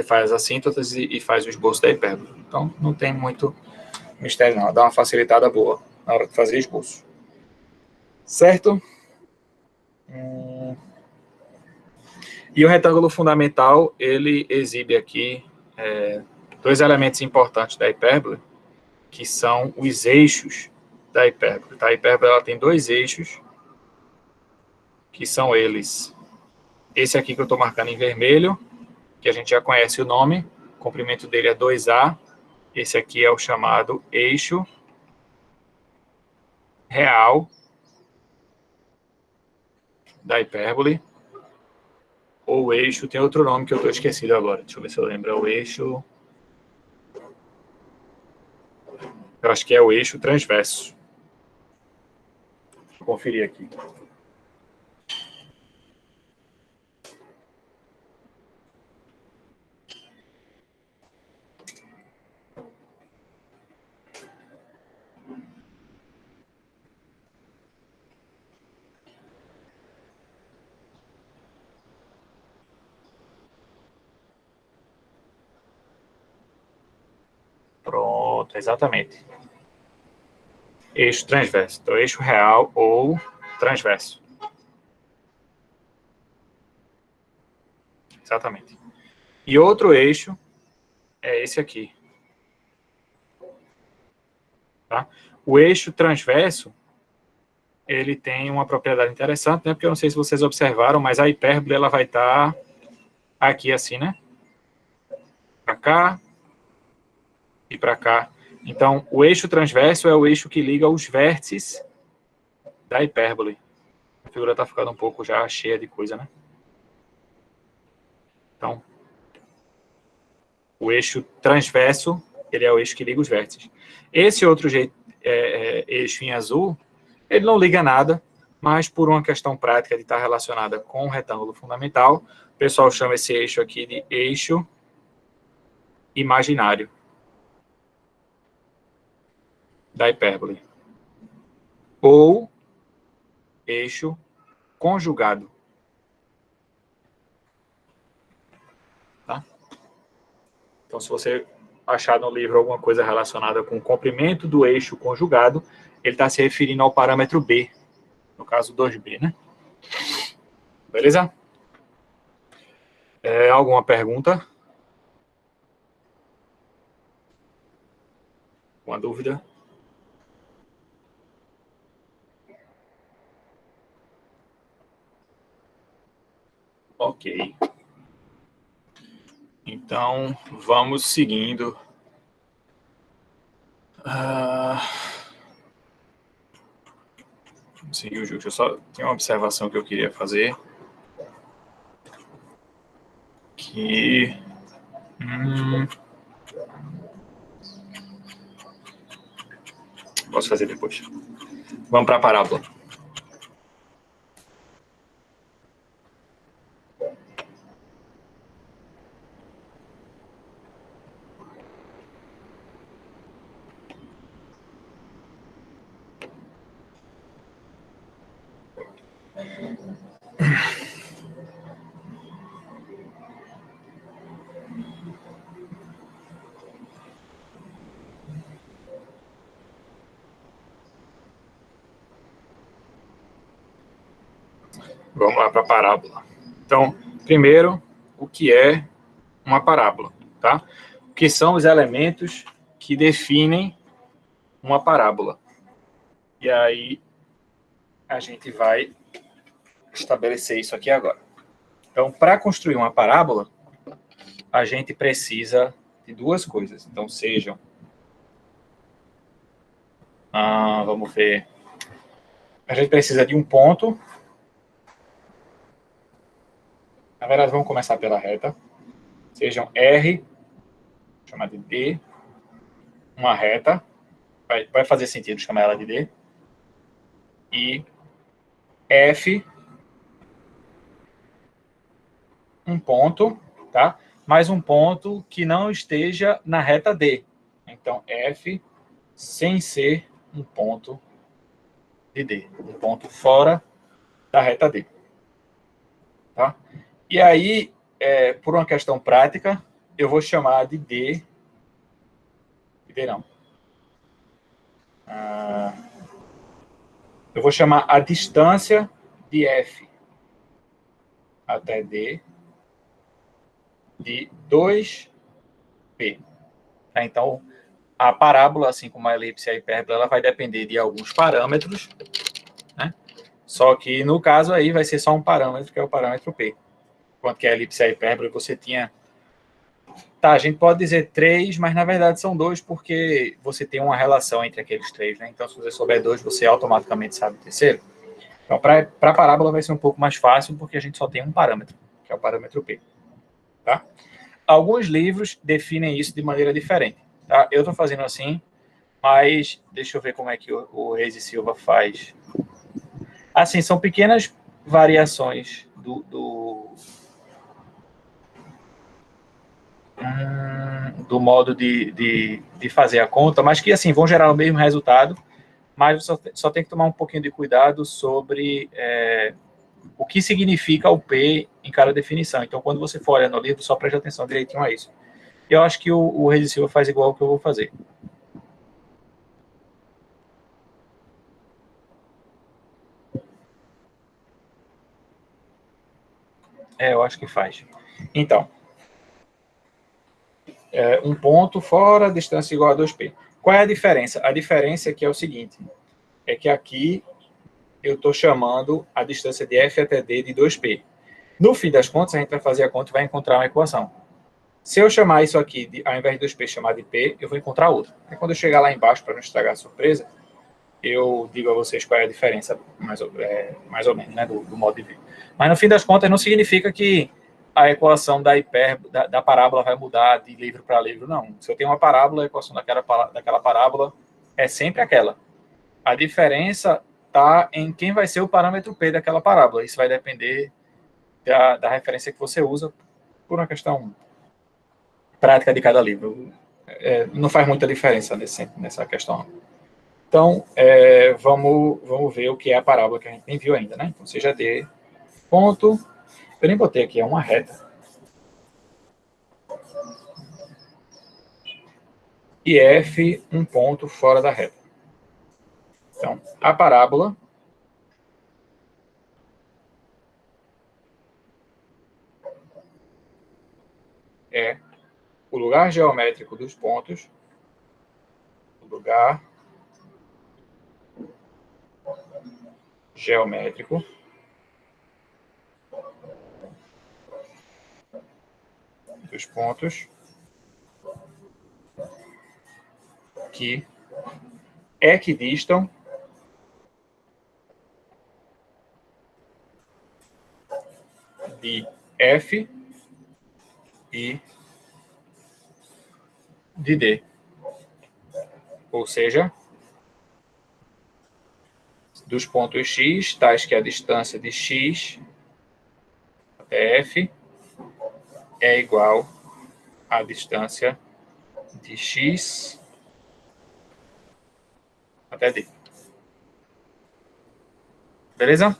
faz as assíntotas e faz o esboço da hipérbole. Então, não tem muito mistério, não. Dá uma facilitada boa na hora de fazer esboço. Certo? E o retângulo fundamental, ele exibe aqui dois elementos importantes da hipérbole, que são os eixos da hipérbole. Tá? A hipérbole ela tem dois eixos, que são eles. Esse aqui que eu estou marcando em vermelho que a gente já conhece o nome, o comprimento dele é 2A, esse aqui é o chamado eixo real da hipérbole, ou o eixo, tem outro nome que eu estou esquecido agora, deixa eu ver se eu lembro, é o eixo, eu acho que é o eixo transverso. Vou conferir aqui. Pronto, exatamente. Eixo transverso. Então, eixo real ou transverso. Exatamente. E outro eixo é esse aqui. Tá? O eixo transverso, ele tem uma propriedade interessante, né? Porque eu não sei se vocês observaram, mas a hipérbole ela vai estar aqui assim, né? Para cá e para cá. Então, o eixo transverso é o eixo que liga os vértices da hipérbole. A figura está ficando um pouco já cheia de coisa, né? Então, o eixo transverso, ele é o eixo que liga os vértices. Esse outro eixo em azul, ele não liga nada, mas por uma questão prática de estar relacionada com o retângulo fundamental, o pessoal chama esse eixo aqui de eixo imaginário da hipérbole. Ou eixo conjugado. Tá? Então, se você achar no livro alguma coisa relacionada com o comprimento do eixo conjugado, ele está se referindo ao parâmetro B, no caso 2B, né? Beleza? Alguma pergunta? Uma dúvida? Ok. Então, vamos seguindo. Vamos seguir o jogo. Eu só tenho uma observação que eu queria fazer. Que... Posso fazer depois. Vamos para a parábola. Vamos lá para a parábola. Então, primeiro, o que é uma parábola, tá? O que são os elementos que definem uma parábola? E aí, a gente vai estabelecer isso aqui agora. Então, para construir uma parábola, a gente precisa de duas coisas. Então, sejam... vamos ver... A gente precisa de um ponto. Na verdade, vamos começar pela reta. Sejam R, chamar de D, uma reta. Vai fazer sentido chamar ela de D. E F, um ponto, tá? Mais um ponto que não esteja na reta D. Então, F sem ser um ponto de D. Um ponto fora da reta D. Tá? E aí, por uma questão prática, eu vou chamar de D. D não. Eu vou chamar a distância de F até D de 2P. Tá? Então, a parábola, assim como a elipse e a hipérbole, ela vai depender de alguns parâmetros, né? Só que, no caso aí, vai ser só um parâmetro, que é o parâmetro P. Enquanto que a elipse e a hipérbole, você tinha Tá, a gente pode dizer 3, mas na verdade são 2 porque você tem uma relação entre aqueles 3, né? Então, se você souber 2, você automaticamente sabe o terceiro. Então, para a parábola vai ser um pouco mais fácil porque a gente só tem um parâmetro, que é o parâmetro P. Tá? Alguns livros definem isso de maneira diferente. Tá? Eu estou fazendo assim, mas deixa eu ver como é que o Reis e Silva faz. Assim, são pequenas variações do modo de fazer a conta, mas que assim vão gerar o mesmo resultado, mas só tem que tomar um pouquinho de cuidado sobre o que significa o P em cada definição. Então, quando você for olhar no livro, só preste atenção direitinho a isso. Eu acho que o Reis e Silva faz igual ao que eu vou fazer. Eu acho que faz. Então, um ponto fora, distância igual a 2P. Qual é a diferença? A diferença é que é o seguinte, é que aqui eu estou chamando a distância de F até D de 2P. No fim das contas, a gente vai fazer a conta e vai encontrar uma equação. Se eu chamar isso aqui, ao invés de 2P, chamar de P, eu vou encontrar outra. Aí quando eu chegar lá embaixo, para não estragar a surpresa, eu digo a vocês qual é a diferença, mais ou menos, né, do modo de ver. Mas no fim das contas, não significa que a equação da parábola vai mudar de livro para livro, não. Se eu tenho uma parábola, a equação daquela parábola é sempre aquela. A diferença está em quem vai ser o parâmetro P daquela parábola. Isso vai depender da referência que você usa por uma questão prática de cada livro. Não faz muita diferença nessa questão. Então, vamos ver o que é a parábola que a gente nem viu ainda, né? Então, seja D, ponto. Eu nem botei aqui, é uma reta. E F, um ponto fora da reta. Então, a parábola é o lugar geométrico dos pontos, o lugar geométrico dos pontos que equidistam de F e de D. Ou seja, dos pontos X, tais que a distância de X até F é igual à distância de X até D. Beleza?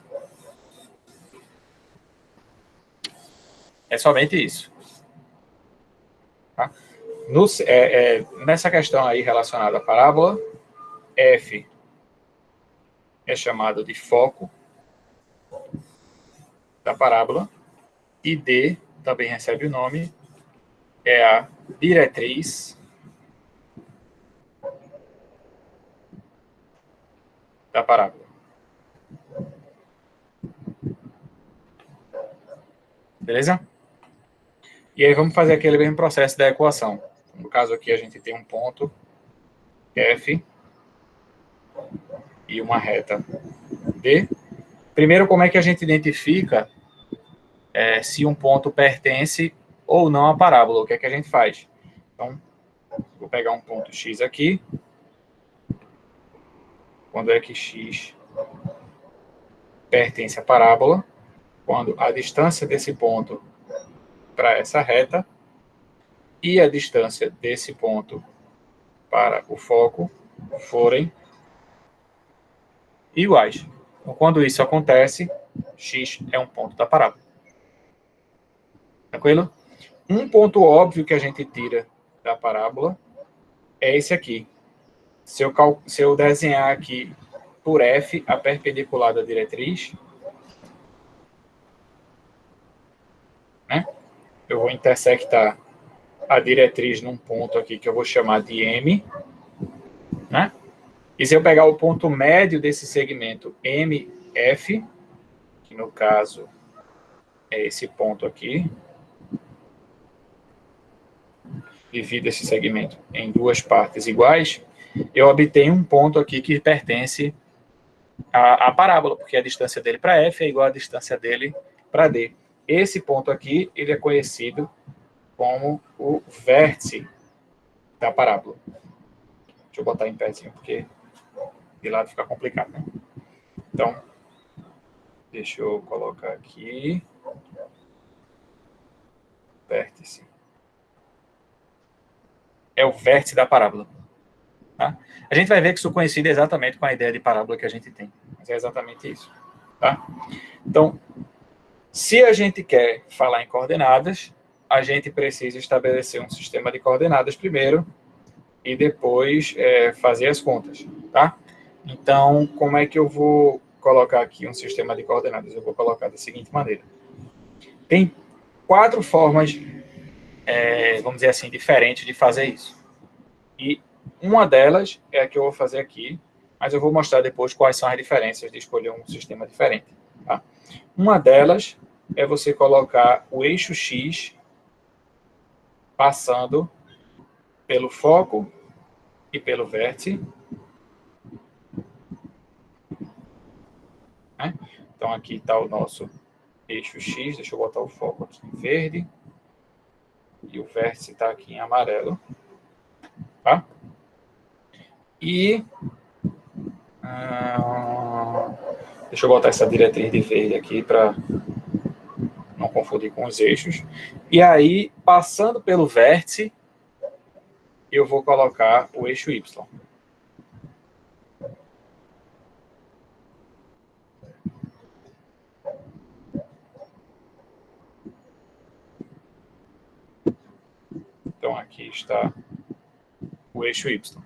É somente isso. Tá? Nessa questão aí relacionada à parábola, F é chamado de foco da parábola e D também recebe o nome, é a diretriz da parábola. Beleza? E aí vamos fazer aquele mesmo processo da equação. No caso aqui a gente tem um ponto F e uma reta D. Primeiro, como é que a gente identifica se um ponto pertence ou não à parábola? O que é que a gente faz? Então, vou pegar um ponto X aqui. Quando é que X pertence à parábola? Quando a distância desse ponto para essa reta e a distância desse ponto para o foco forem iguais. Então, quando isso acontece, X é um ponto da parábola. Tranquilo? Um ponto óbvio que a gente tira da parábola é esse aqui. Se eu desenhar aqui por F a perpendicular da diretriz, né, eu vou intersectar a diretriz num ponto aqui que eu vou chamar de M, né? E se eu pegar o ponto médio desse segmento MF, que no caso é esse ponto aqui, divido esse segmento em duas partes iguais, eu obtenho um ponto aqui que pertence à parábola, porque a distância dele para F é igual à distância dele para D. Esse ponto aqui, ele é conhecido como o vértice da parábola. Deixa eu botar em pézinho, porque de lado fica complicado, né? Então, deixa eu colocar aqui. Vértice. É o vértice da parábola. Tá? A gente vai ver que isso coincide exatamente com a ideia de parábola que a gente tem. Mas é exatamente isso. Tá? Então, se a gente quer falar em coordenadas, a gente precisa estabelecer um sistema de coordenadas primeiro e depois fazer as contas. Tá? Então, como é que eu vou colocar aqui um sistema de coordenadas? Eu vou colocar da seguinte maneira. Tem 4 formas, vamos dizer assim, diferentes de fazer isso. E uma delas é a que eu vou fazer aqui, mas eu vou mostrar depois quais são as diferenças de escolher um sistema diferente. Tá? Uma delas é você colocar o eixo X passando pelo foco e pelo vértice. Né? Então, aqui está o nosso eixo X. Deixa eu botar o foco aqui em verde. E o vértice está aqui em amarelo. Tá? E... deixa eu botar essa diretriz de verde aqui para não confundir com os eixos. E aí, passando pelo vértice, eu vou colocar o eixo Y. Então, aqui está o eixo Y.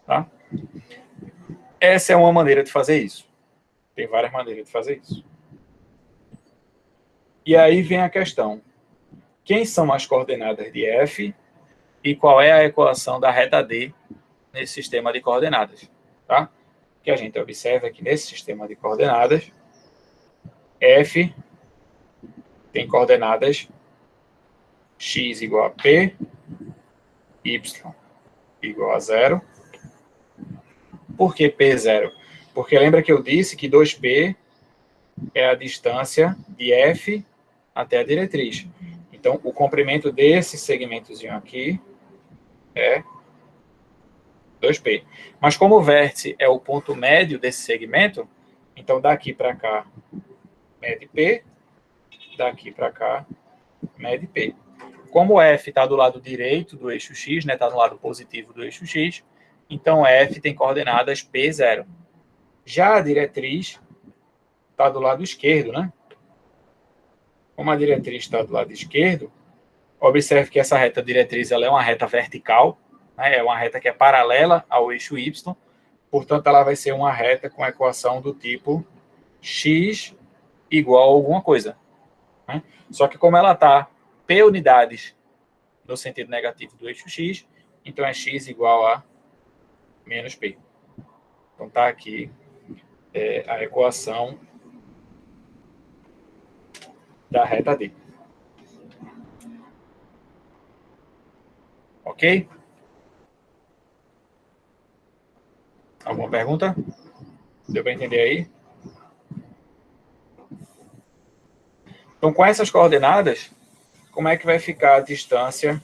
Tá? Essa é uma maneira de fazer isso. Tem várias maneiras de fazer isso. E aí vem a questão. Quem são as coordenadas de F e qual é a equação da reta D nesse sistema de coordenadas? Tá? O que a gente observa é que nesse sistema de coordenadas, F tem coordenadas x igual a P, y igual a 0. Por que P 0? Porque lembra que eu disse que 2P é a distância de F até a diretriz. Então, o comprimento desse segmentozinho aqui é 2P. Mas como o vértice é o ponto médio desse segmento, então daqui para cá mede P, daqui para cá mede P. Como F está do lado direito do eixo X, né, está no lado positivo do eixo X, então F tem coordenadas P0. Já a diretriz está do lado esquerdo, né? Como a diretriz está do lado esquerdo, observe que essa reta diretriz ela é uma reta vertical, né? É uma reta que é paralela ao eixo Y, portanto, ela vai ser uma reta com a equação do tipo x igual a alguma coisa. Né? Só que como ela está p unidades no sentido negativo do eixo x, então é x igual a menos p. Então está aqui a equação da reta D. Ok? Alguma pergunta? Deu para entender aí? Então, com essas coordenadas, como é que vai ficar a distância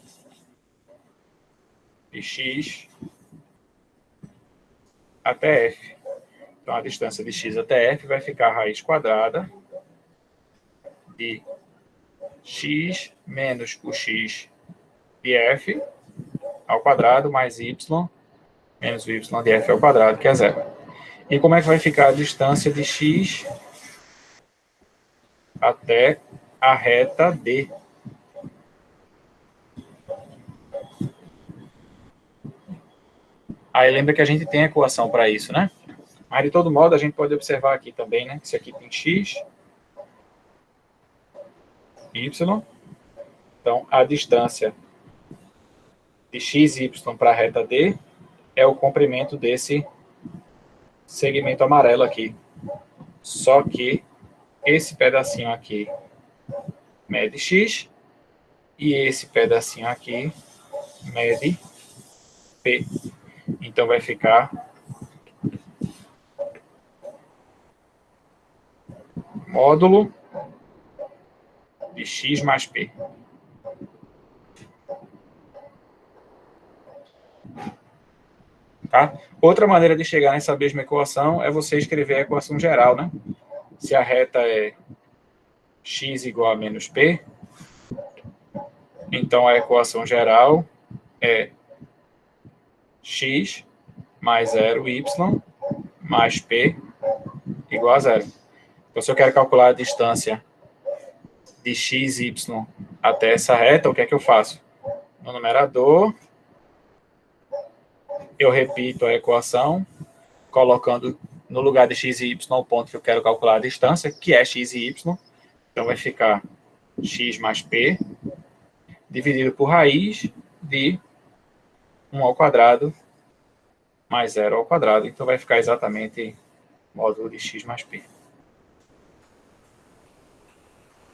de x até f? Então, a distância de x até f vai ficar a raiz quadrada de x menos o x de f ao quadrado mais y menos o y de f ao quadrado, que é 0. E como é que vai ficar a distância de x até a reta D? Aí lembra que a gente tem a equação para isso, né? Mas de todo modo a gente pode observar aqui também, né? Que isso aqui tem x, y. Então a distância de x e y para a reta D é o comprimento desse segmento amarelo aqui. Só que esse pedacinho aqui mede x e esse pedacinho aqui mede P. Então, vai ficar módulo de x mais P. Tá? Outra maneira de chegar nessa mesma equação é você escrever a equação geral, né? Se a reta é x igual a menos P, então a equação geral é x mais 0y mais P igual a zero. Então, se eu quero calcular a distância de x, y até essa reta, o que é que eu faço? No numerador, eu repito a equação, colocando no lugar de x e y o ponto que eu quero calcular a distância, que é x e y. Então, vai ficar x mais P, dividido por raiz de 1 ao quadrado mais 0 ao quadrado. Então, vai ficar exatamente módulo de x mais P.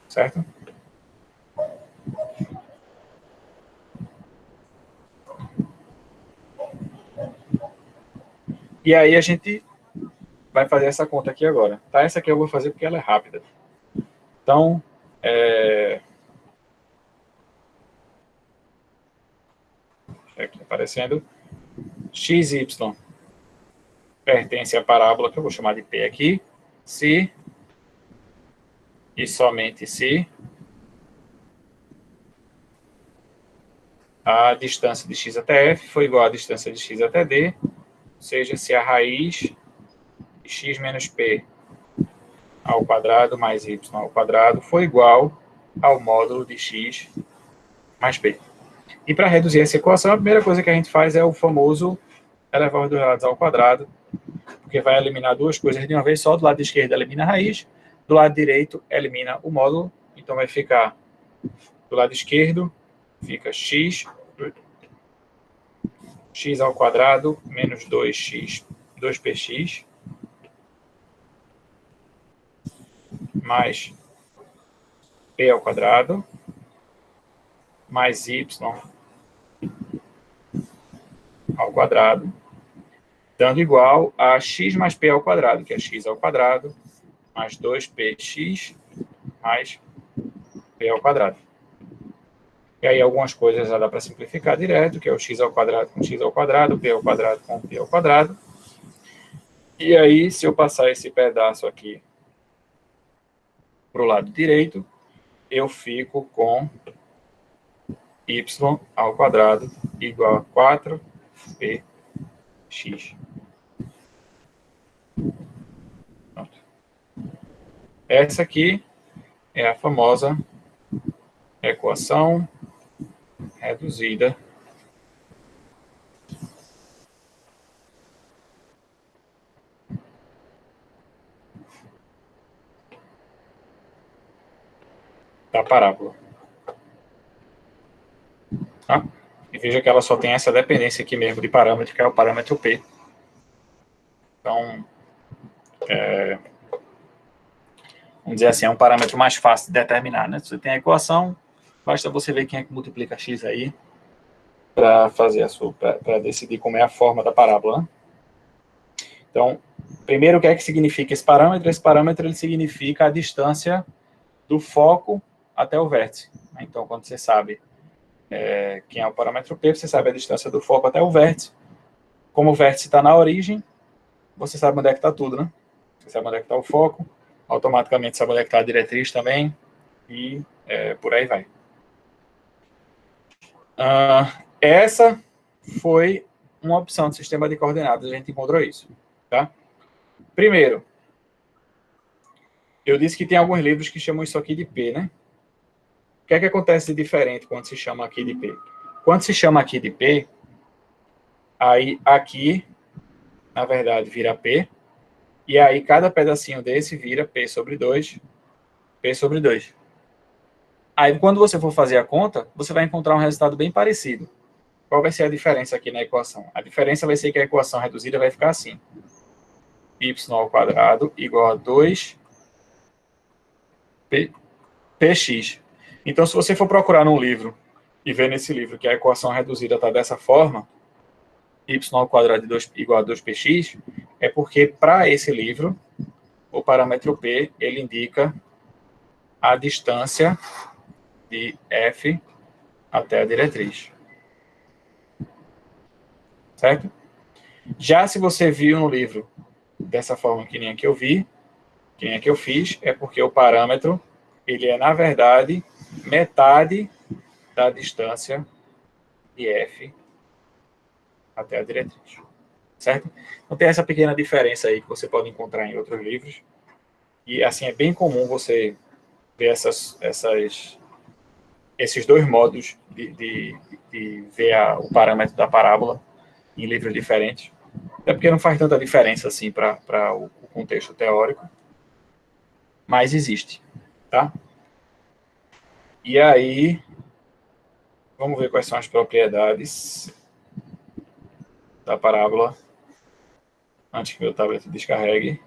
Certo? E aí a gente vai fazer essa conta aqui agora. Tá? Essa aqui eu vou fazer porque ela é rápida. Então, aqui aparecendo, xy pertence à parábola, que eu vou chamar de P aqui, se e somente se a distância de x até f for igual à distância de x até d, ou seja, se a raiz de x menos p ao quadrado mais y ao quadrado for igual ao módulo de x mais p. E para reduzir essa equação, a primeira coisa que a gente faz é o famoso elevar os dois lados ao quadrado, porque vai eliminar duas coisas de uma vez só. Do lado esquerdo elimina a raiz, do lado direito elimina o módulo. Então vai ficar do lado esquerdo, fica x ao quadrado menos 2x, 2px, mais p ao quadrado, mais y ao quadrado, dando igual a x mais p ao quadrado, que é x ao quadrado, mais 2px, mais p ao quadrado. E aí algumas coisas já dá para simplificar direto, que é o x ao quadrado com x ao quadrado, p ao quadrado com p ao quadrado. E aí, se eu passar esse pedaço aqui para o lado direito, eu fico com y ao quadrado igual a 4px. Pronto. Essa aqui é a famosa equação reduzida da parábola. Tá? E veja que ela só tem essa dependência aqui mesmo de parâmetro, que é o parâmetro P. Então, vamos dizer assim, é um parâmetro mais fácil de determinar, né? Se você tem a equação, basta você ver quem é que multiplica x aí para fazer para decidir como é a forma da parábola. Né? Então, primeiro, o que é que significa esse parâmetro? Esse parâmetro ele significa a distância do foco até o vértice. Então, quando você sabe quem é o parâmetro P, você sabe a distância do foco até o vértice. Como o vértice está na origem, você sabe onde é que está tudo, né? Você sabe onde é que está o foco, automaticamente sabe onde é que está a diretriz também, e por aí vai. Essa foi uma opção do sistema de coordenadas, a gente encontrou isso. Tá? Primeiro, eu disse que tem alguns livros que chamam isso aqui de P, né? O que é que acontece de diferente quando se chama aqui de P? Quando se chama aqui de P, aí aqui, na verdade, vira P, e aí cada pedacinho desse vira P sobre 2, P sobre 2. Aí, quando você for fazer a conta, você vai encontrar um resultado bem parecido. Qual vai ser a diferença aqui na equação? A diferença vai ser que a equação reduzida vai ficar assim. Y ao quadrado igual a 2 px. Então, se você for procurar num livro e ver nesse livro que a equação reduzida está dessa forma, y ao quadrado igual a 2px, é porque para esse livro, o parâmetro p, ele indica a distância de f até a diretriz. Certo? Já se você viu no livro dessa forma que nem a que eu vi, que nem a que eu fiz, é porque o parâmetro, ele é, na verdade, metade da distância de f até a diretriz. Certo? Então tem essa pequena diferença aí que você pode encontrar em outros livros. E assim, é bem comum você ver esses dois modos de ver o parâmetro da parábola em livros diferentes. Até porque não faz tanta diferença assim para o contexto teórico, mas existe, tá? E aí, vamos ver quais são as propriedades da parábola antes que meu tablet descarregue.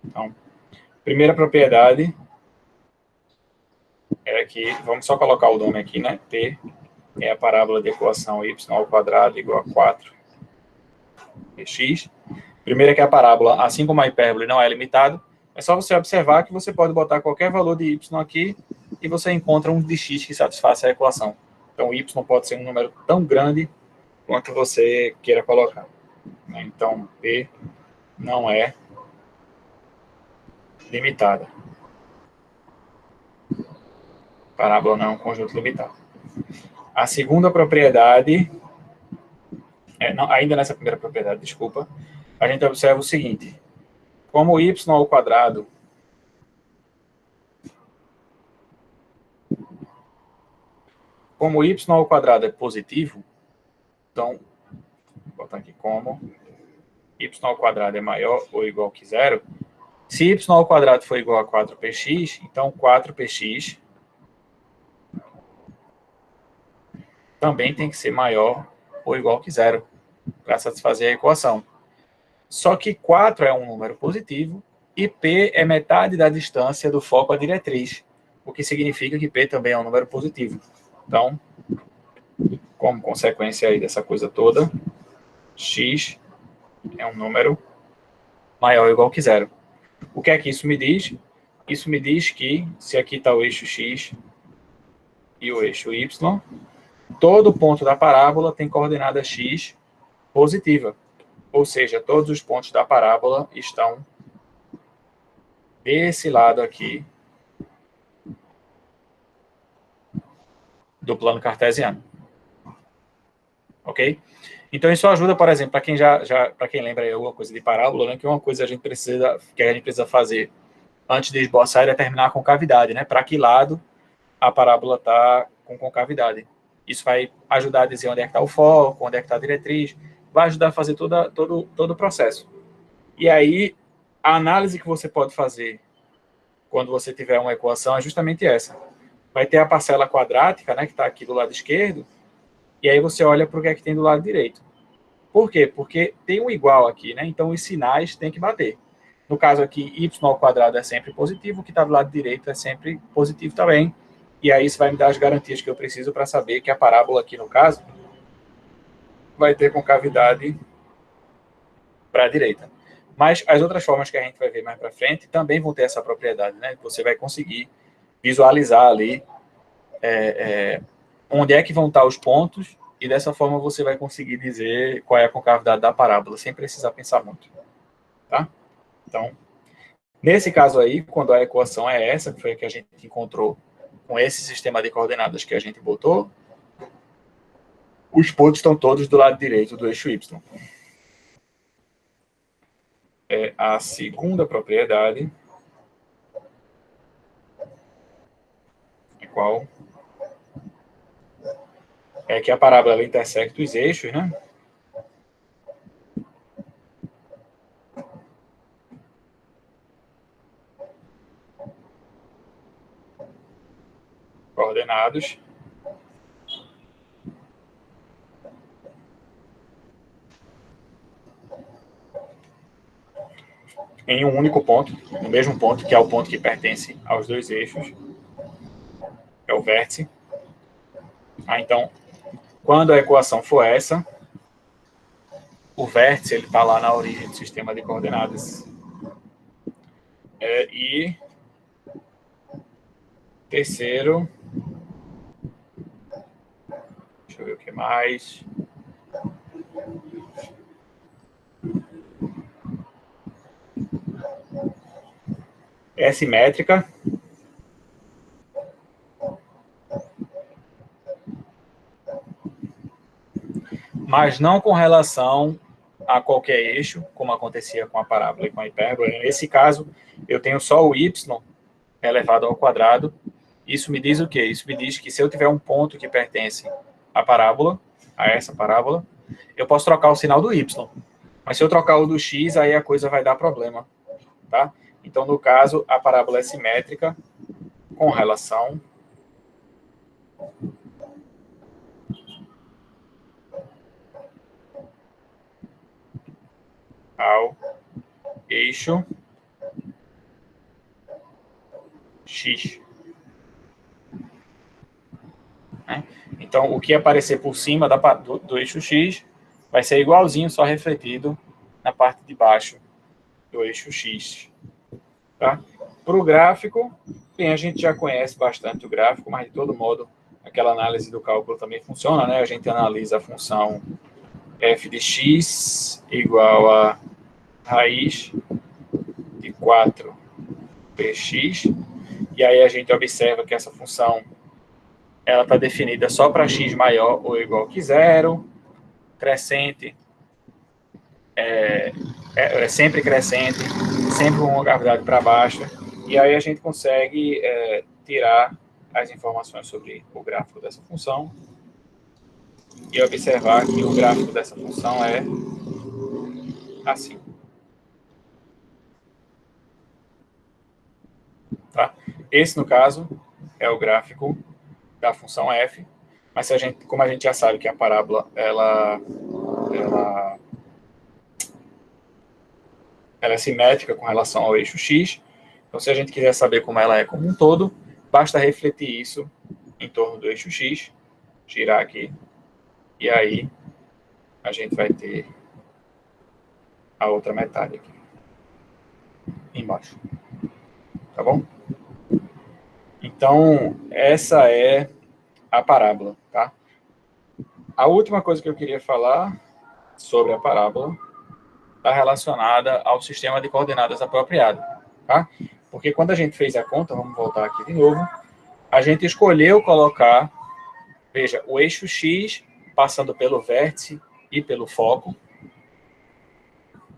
Então, primeira propriedade é que, vamos só colocar o nome aqui, né? T é a parábola de equação y ao quadrado igual a 4 x. Primeiro é que a parábola, assim como a hipérbole, não é limitado. É só você observar que você pode botar qualquer valor de y aqui e você encontra um de x que satisfaça a equação. Então, y pode ser um número tão grande quanto você queira colocar. Então, P não é limitada. Parábola não é um conjunto limitado. A segunda propriedade, ainda nessa primeira propriedade, desculpa, a gente observa o seguinte: como y ao quadrado é positivo, então, vou botar aqui como y ao quadrado é maior ou igual que zero, se y ao quadrado for igual a 4px, então 4px também tem que ser maior ou igual que zero para satisfazer a equação. Só que 4 é um número positivo e P é metade da distância do foco à diretriz, o que significa que P também é um número positivo. Então, como consequência aí dessa coisa toda, x é um número maior ou igual que zero. O que é que isso me diz? Isso me diz que, se aqui está o eixo x e o eixo y, todo ponto da parábola tem coordenada x positiva. Ou seja, todos os pontos da parábola estão desse lado aqui do plano cartesiano. Ok? Então, isso ajuda, por exemplo, para quem para quem lembra aí alguma coisa de parábola, né, que uma coisa que a gente precisa fazer antes de esboçar é determinar a concavidade, né? Para que lado a parábola está com concavidade. Isso vai ajudar a dizer onde é que está o foco, onde é que está a diretriz, vai ajudar a fazer todo o processo. E aí, a análise que você pode fazer quando você tiver uma equação é justamente essa. Vai ter a parcela quadrática, né, que está aqui do lado esquerdo, e aí você olha para o que é que tem do lado direito. Por quê? Porque tem um igual aqui, né? Então os sinais têm que bater. No caso aqui, y ao quadrado é sempre positivo, o que está do lado direito é sempre positivo também. E aí isso vai me dar as garantias que eu preciso para saber que a parábola aqui, no caso, vai ter concavidade para a direita. Mas as outras formas que a gente vai ver mais para frente também vão ter essa propriedade, né? Você vai conseguir visualizar ali onde é que vão estar os pontos e dessa forma você vai conseguir dizer qual é a concavidade da parábola, sem precisar pensar muito. Tá? Então, nesse caso aí, quando a equação é essa, que foi a que a gente encontrou com esse sistema de coordenadas que a gente botou, os pontos estão todos do lado direito do eixo y. A segunda propriedade é qual? É que a parábola intersecta os eixos, né? Coordenados em um único ponto, no mesmo ponto, que é o ponto que pertence aos dois eixos, é o vértice. Então, quando a equação for essa, o vértice está lá na origem do sistema de coordenadas. E terceiro, deixa eu ver o que mais. É simétrica. Mas não com relação a qualquer eixo, como acontecia com a parábola e com a hipérbole. Nesse caso, eu tenho só o y elevado ao quadrado. Isso me diz o quê? Isso me diz que se eu tiver um ponto que pertence à parábola, a essa parábola, eu posso trocar o sinal do y. Mas se eu trocar o do x, aí a coisa vai dar problema. Tá? Então, no caso, a parábola é simétrica com relação ao eixo x. Então, o que aparecer por cima do eixo x vai ser igualzinho, só refletido na parte de baixo do eixo x. Tá? Para o gráfico, bem, a gente já conhece bastante o gráfico, mas de todo modo, aquela análise do cálculo também funciona, né? A gente analisa a função f de x igual a raiz de 4px, e aí a gente observa que essa função ela está definida só para x maior ou igual que zero, crescente é sempre crescente, sempre com uma gravidade para baixo, e aí a gente consegue tirar as informações sobre o gráfico dessa função e observar que o gráfico dessa função é assim. Tá? Esse, no caso, é o gráfico da função f, mas como a gente já sabe que a parábola ela é simétrica com relação ao eixo x, então se a gente quiser saber como ela é como um todo, basta refletir isso em torno do eixo x, girar aqui, e aí a gente vai ter a outra metade aqui embaixo. Tá bom? Então, essa é a parábola, tá? A última coisa que eu queria falar sobre a parábola está relacionada ao sistema de coordenadas apropriado, tá? Porque quando a gente fez a conta, vamos voltar aqui de novo, a gente escolheu colocar, veja, o eixo x passando pelo vértice e pelo foco,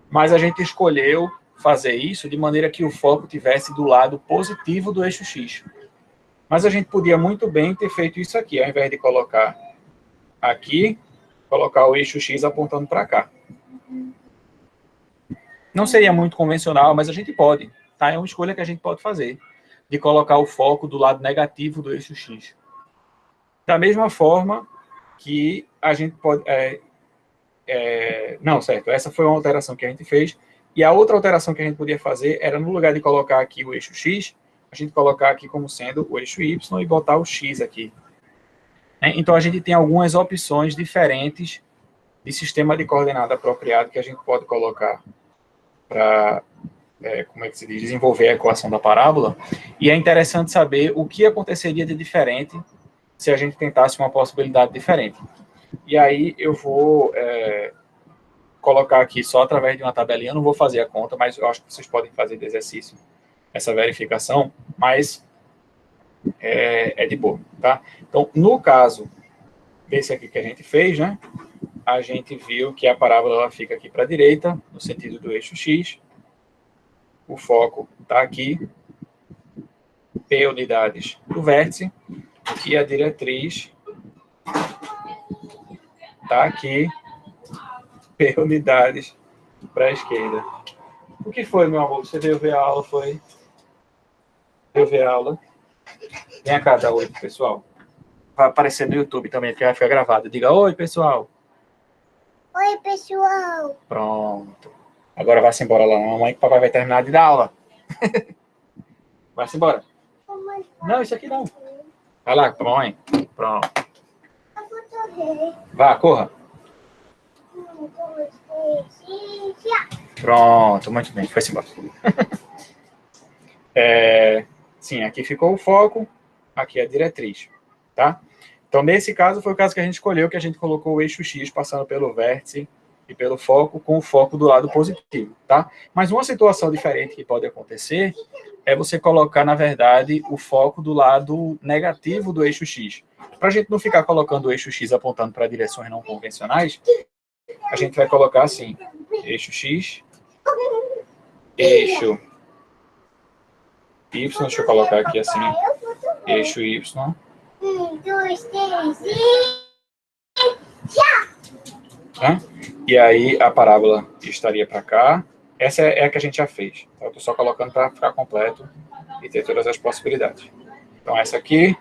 mas a gente escolheu fazer isso de maneira que o foco tivesse do lado positivo do eixo x. Mas a gente podia muito bem ter feito isso aqui, ao invés de colocar aqui, colocar o eixo x apontando para cá. Não seria muito convencional, mas a gente pode, tá? É uma escolha que a gente pode fazer, de colocar o foco do lado negativo do eixo x. Da mesma forma que a gente pode... não, certo, essa foi uma alteração que a gente fez, e a outra alteração que a gente podia fazer era, no lugar de colocar aqui o eixo x, a gente colocar aqui como sendo o eixo y e botar o x aqui. Então, a gente tem algumas opções diferentes de sistema de coordenada apropriado que a gente pode colocar para, como é que se diz, desenvolver a equação da parábola, e é interessante saber o que aconteceria de diferente se a gente tentasse uma possibilidade diferente. E aí eu vou colocar aqui só através de uma tabelinha, eu não vou fazer a conta, mas eu acho que vocês podem fazer de exercício essa verificação, mas é de boa, tá? Então, no caso desse aqui que a gente fez, né, a gente viu que a parábola ela fica aqui para a direita, no sentido do eixo x, o foco está aqui, P unidades do vértice, e a diretriz está aqui, P unidades para a esquerda. O que foi, meu amor? Você veio ver a aula, foi? Veio ver a aula? Vem cá, dá oi, pessoal. Vai aparecer no YouTube também, porque vai ficar gravado. Diga oi, pessoal. Oi, pessoal. Pronto. Agora vai-se embora lá na mamãe que o papai vai terminar de dar aula. Vai-se embora. Não, isso aqui não. Vai lá com a mamãe. Pronto. Vá, corra. Pronto, muito bem. Foi-se embora. Sim, aqui ficou o foco. Aqui é a diretriz. Tá? Então, nesse caso, foi o caso que a gente escolheu, que a gente colocou o eixo X passando pelo vértice e pelo foco, com o foco do lado positivo, tá? Mas uma situação diferente que pode acontecer é você colocar, na verdade, o foco do lado negativo do eixo X. Para a gente não ficar colocando o eixo X apontando para direções não convencionais, a gente vai colocar assim, eixo X, eixo Y, deixa eu colocar aqui assim, eixo Y. 1, 2, 3 tá? E aí a parábola estaria para cá. Essa é a que a gente já fez. Então, eu estou só colocando para ficar completo e ter todas as possibilidades. Então, essa aqui,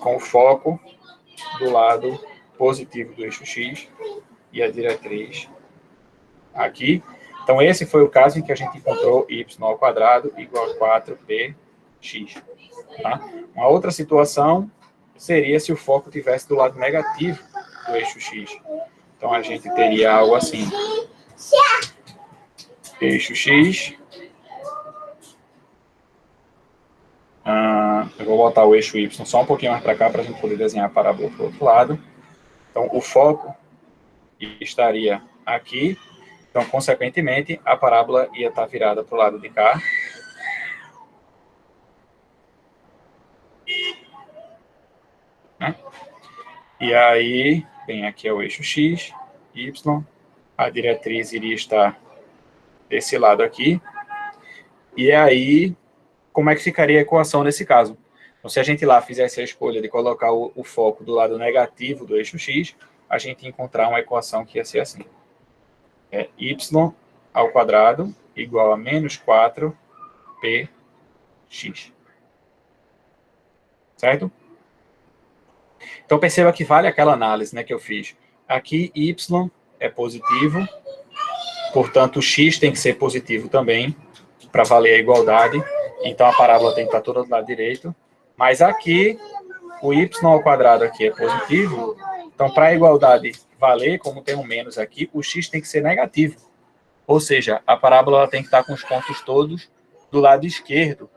com o foco do lado positivo do eixo X e a diretriz aqui. Então, esse foi o caso em que a gente encontrou y ao quadrado igual a 4px. Tá? Uma outra situação seria se o foco estivesse do lado negativo do eixo X. Então, a gente teria algo assim. Eixo X. Eu vou botar o eixo Y só um pouquinho mais para cá, para a gente poder desenhar a parábola para o outro lado. Então, o foco estaria aqui. Então, consequentemente, a parábola ia estar virada para o lado de cá. Né? E aí, bem, aqui é o eixo X, Y. A diretriz iria estar desse lado aqui. E aí, como é que ficaria a equação nesse caso? Então, se a gente lá fizesse a escolha de colocar o foco do lado negativo do eixo X, a gente ia encontrar uma equação que ia ser assim. É y ao quadrado igual a menos 4px. Certo? Então, perceba que vale aquela análise, né, que eu fiz. Aqui, y é positivo, portanto, o x tem que ser positivo também, para valer a igualdade. Então, a parábola tem que estar toda do lado direito. Mas aqui, o y ao quadrado aqui é positivo. Então, para a igualdade valer, como tem um menos aqui, o x tem que ser negativo. Ou seja, a parábola tem que estar com os pontos todos do lado esquerdo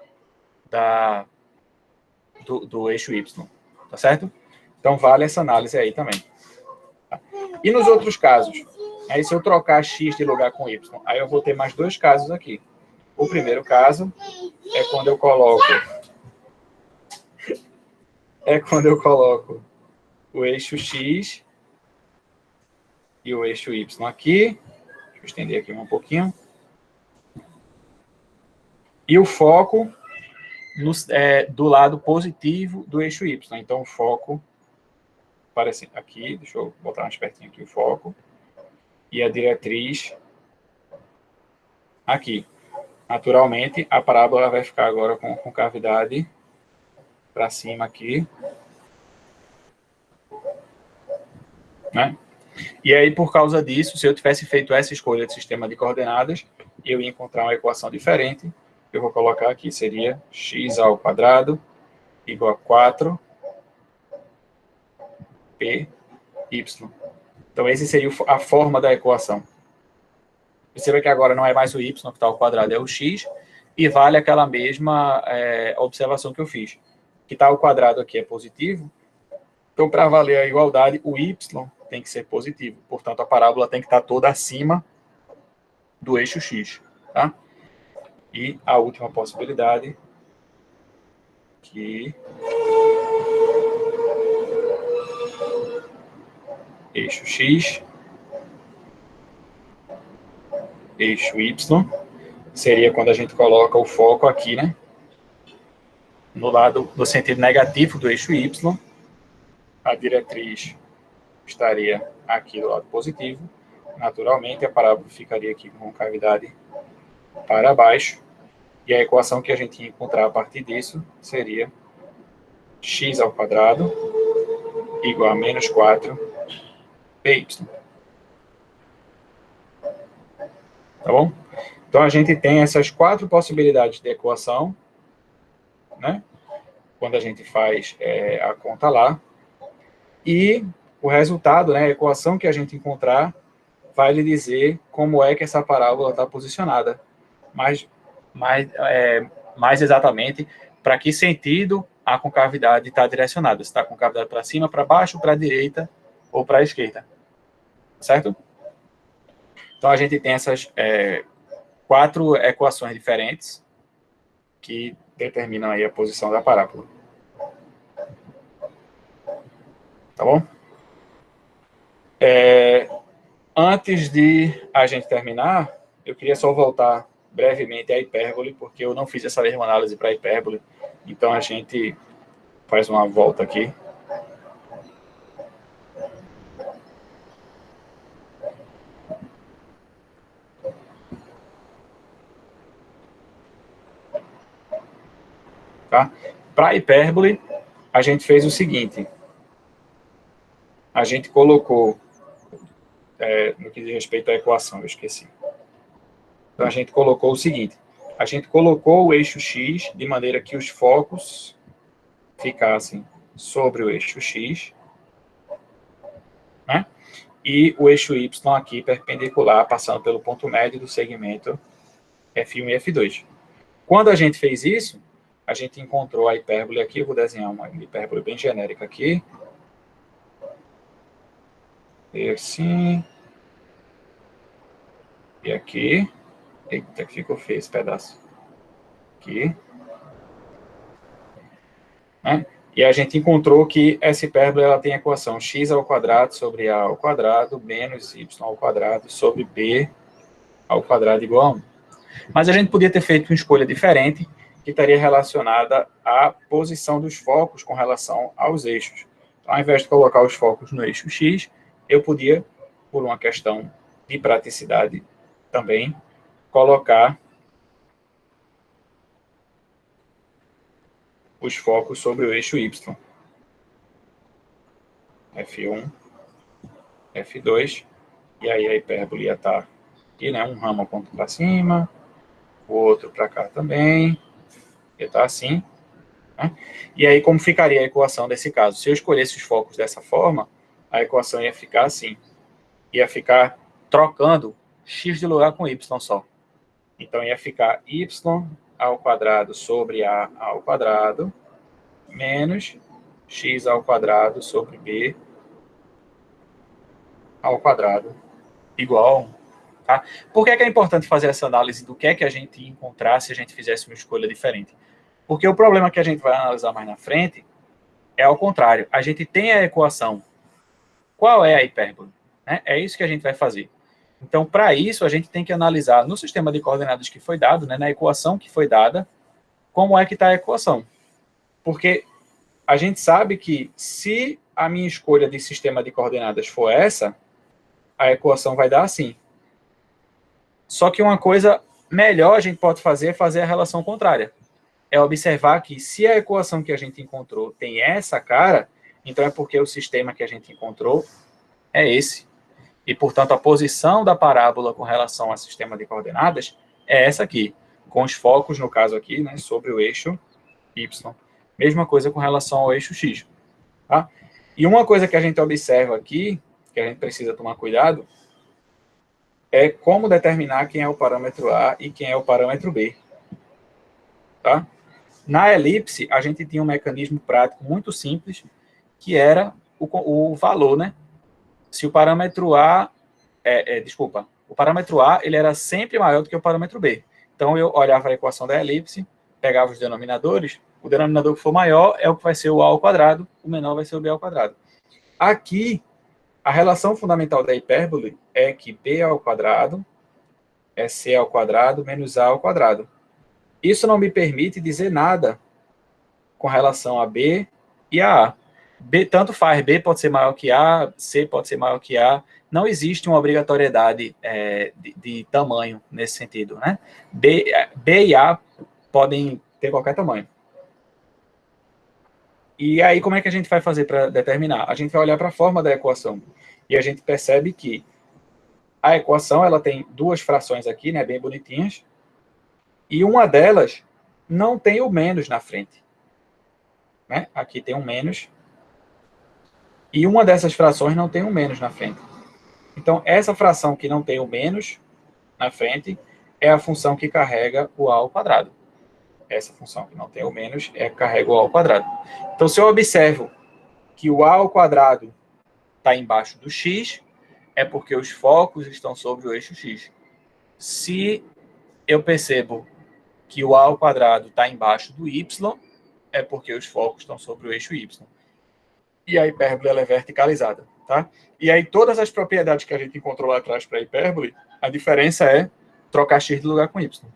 do eixo y. Tá certo? Então, vale essa análise aí também. E nos outros casos? Aí, se eu trocar x de lugar com y, aí eu vou ter mais dois casos aqui. O primeiro caso é quando eu coloco o eixo x e o eixo y aqui. Deixa eu estender aqui um pouquinho. E o foco do lado positivo do eixo y. Então, o foco aparece aqui. Deixa eu botar mais pertinho aqui o foco. E a diretriz aqui. Naturalmente, a parábola vai ficar agora com concavidade para cima aqui. Né? E aí, por causa disso, se eu tivesse feito essa escolha de sistema de coordenadas, eu ia encontrar uma equação diferente. Eu vou colocar aqui, seria x ao quadrado igual a 4py. Então, essa seria a forma da equação. Perceba que agora não é mais o y que está ao quadrado, é o x, e vale aquela mesma observação que eu fiz. Que está ao quadrado aqui é positivo, então, para valer a igualdade, o y tem que ser positivo. Portanto, a parábola tem que estar toda acima do eixo x. Tá? E a última possibilidade, que eixo x, eixo y, seria quando a gente coloca o foco aqui, né? No sentido negativo do eixo y, a diretriz estaria aqui do lado positivo. Naturalmente, a parábola ficaria aqui com concavidade para baixo. E a equação que a gente ia encontrar a partir disso seria x ao quadrado igual a menos 4py. Tá bom? Então, a gente tem essas 4 possibilidades de equação, né? Quando a gente faz a conta lá. E o resultado, né, a equação que a gente encontrar, vai lhe dizer como é que essa parábola está posicionada. Mais exatamente, para que sentido a concavidade está direcionada. Se está a concavidade para cima, para baixo, para a direita ou para a esquerda. Certo? Então, a gente tem essas 4 equações diferentes que determinam aí a posição da parábola. Tá bom? Antes de a gente terminar, eu queria só voltar brevemente à hipérbole, porque eu não fiz essa mesma análise para a hipérbole. Então, a gente faz uma volta aqui. Tá? Para a hipérbole, a gente fez o seguinte. A gente colocou, no que diz respeito à equação, eu esqueci. Então, a gente colocou o seguinte. A gente colocou o eixo X de maneira que os focos ficassem sobre o eixo X, né? E o eixo Y aqui perpendicular, passando pelo ponto médio do segmento F1 e F2. Quando a gente fez isso, a gente encontrou a hipérbole aqui. Eu vou desenhar uma hipérbole bem genérica aqui. E assim. E aqui. Eita, que ficou feio esse pedaço. Aqui. Né? E a gente encontrou que essa hipérbole ela tem a equação x ao quadrado sobre a ao quadrado menos y ao quadrado sobre b ao quadrado igual a 1. Mas a gente podia ter feito uma escolha diferente, que estaria relacionada à posição dos focos com relação aos eixos. Então, ao invés de colocar os focos no eixo X, eu podia, por uma questão de praticidade também, colocar os focos sobre o eixo Y. F1, F2, e aí a hipérbole ia estar aqui, né? Um ramo aponta para cima, o outro para cá também, ia estar assim. Né? E aí, como ficaria a equação desse caso? Se eu escolhesse os focos dessa forma, a equação ia ficar assim. Ia ficar trocando x de lugar com y só. Então, ia ficar y ao quadrado sobre a ao quadrado menos x ao quadrado sobre b ao quadrado igual. Tá? Por que é importante fazer essa análise do que é que a gente ia encontrar se a gente fizesse uma escolha diferente? Porque o problema que a gente vai analisar mais na frente é ao contrário. A gente tem a equação. Qual é a hipérbole? Né? É isso que a gente vai fazer. Então, para isso, a gente tem que analisar no sistema de coordenadas que foi dado, né, na equação que foi dada, como é que está a equação. Porque a gente sabe que se a minha escolha de sistema de coordenadas for essa, a equação vai dar assim. Só que uma coisa melhor a gente pode fazer é fazer a relação contrária. É observar que se a equação que a gente encontrou tem essa cara, então é porque o sistema que a gente encontrou é esse. E, portanto, a posição da parábola com relação ao sistema de coordenadas é essa aqui, com os focos, no caso aqui, né, sobre o eixo Y. Mesma coisa com relação ao eixo X. Tá? E uma coisa que a gente observa aqui, que a gente precisa tomar cuidado, é como determinar quem é o parâmetro A e quem é o parâmetro B. Tá? Na elipse, a gente tinha um mecanismo prático muito simples, que era o valor, né? Se o parâmetro A, o parâmetro A ele era sempre maior do que o parâmetro B. Então, eu olhava a equação da elipse, pegava os denominadores, o denominador que for maior é o que vai ser o A ao quadrado, o menor vai ser o B ao quadrado. Aqui, a relação fundamental da hipérbole é que B ao quadrado é C ao quadrado menos A ao quadrado. Isso não me permite dizer nada com relação a B e a A. B, tanto faz, B pode ser maior que A, C pode ser maior que A, não existe uma obrigatoriedade de tamanho nesse sentido, né? B e A podem ter qualquer tamanho. E aí, como é que a gente vai fazer para determinar? A gente vai olhar para a forma da equação e a gente percebe que a equação ela tem duas frações aqui, né, bem bonitinhas, e uma delas não tem o menos na frente. Né? Aqui tem um menos, e uma dessas frações não tem um menos na frente. Então, essa fração que não tem o menos na frente é a função que carrega o a ao quadrado. Essa função que não tem o menos é que carrega o a ao quadrado. Então, se eu observo que o a ao quadrado está embaixo do x, é porque os focos estão sobre o eixo x. Se eu percebo que o a ao quadrado está embaixo do y, é porque os focos estão sobre o eixo y. E a hipérbole ela é verticalizada, tá? E aí todas as propriedades que a gente encontrou lá atrás para a hipérbole, a diferença é trocar x de lugar com y.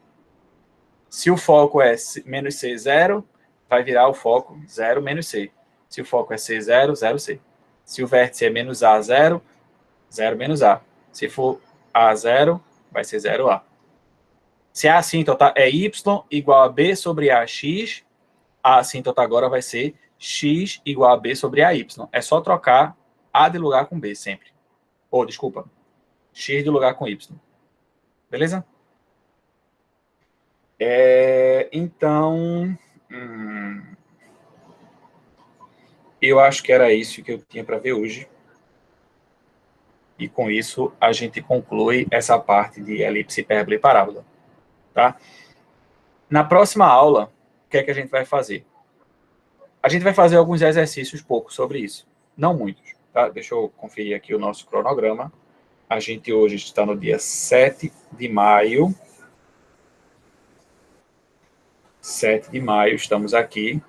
Se o foco é menos c, 0, vai virar o foco 0 menos c. Se o foco é c, 0, 0, c. Se o vértice é menos a, 0, 0 menos a. Se for a, 0, vai ser 0a. Se a assíntota é y igual a b sobre ax, a assíntota agora vai ser x igual a b sobre AY. É só trocar A de lugar com B sempre. Ou, desculpa, x de lugar com Y. Beleza? Então, eu acho que era isso que eu tinha para ver hoje. E com isso, a gente conclui essa parte de elipse, hipérbole e parábola. Tá? Na próxima aula, o que é que a gente vai fazer? A gente vai fazer alguns exercícios pouco sobre isso. Não muitos. Tá? Deixa eu conferir aqui o nosso cronograma. A gente hoje está no dia 7 de maio. 7 de maio, estamos aqui.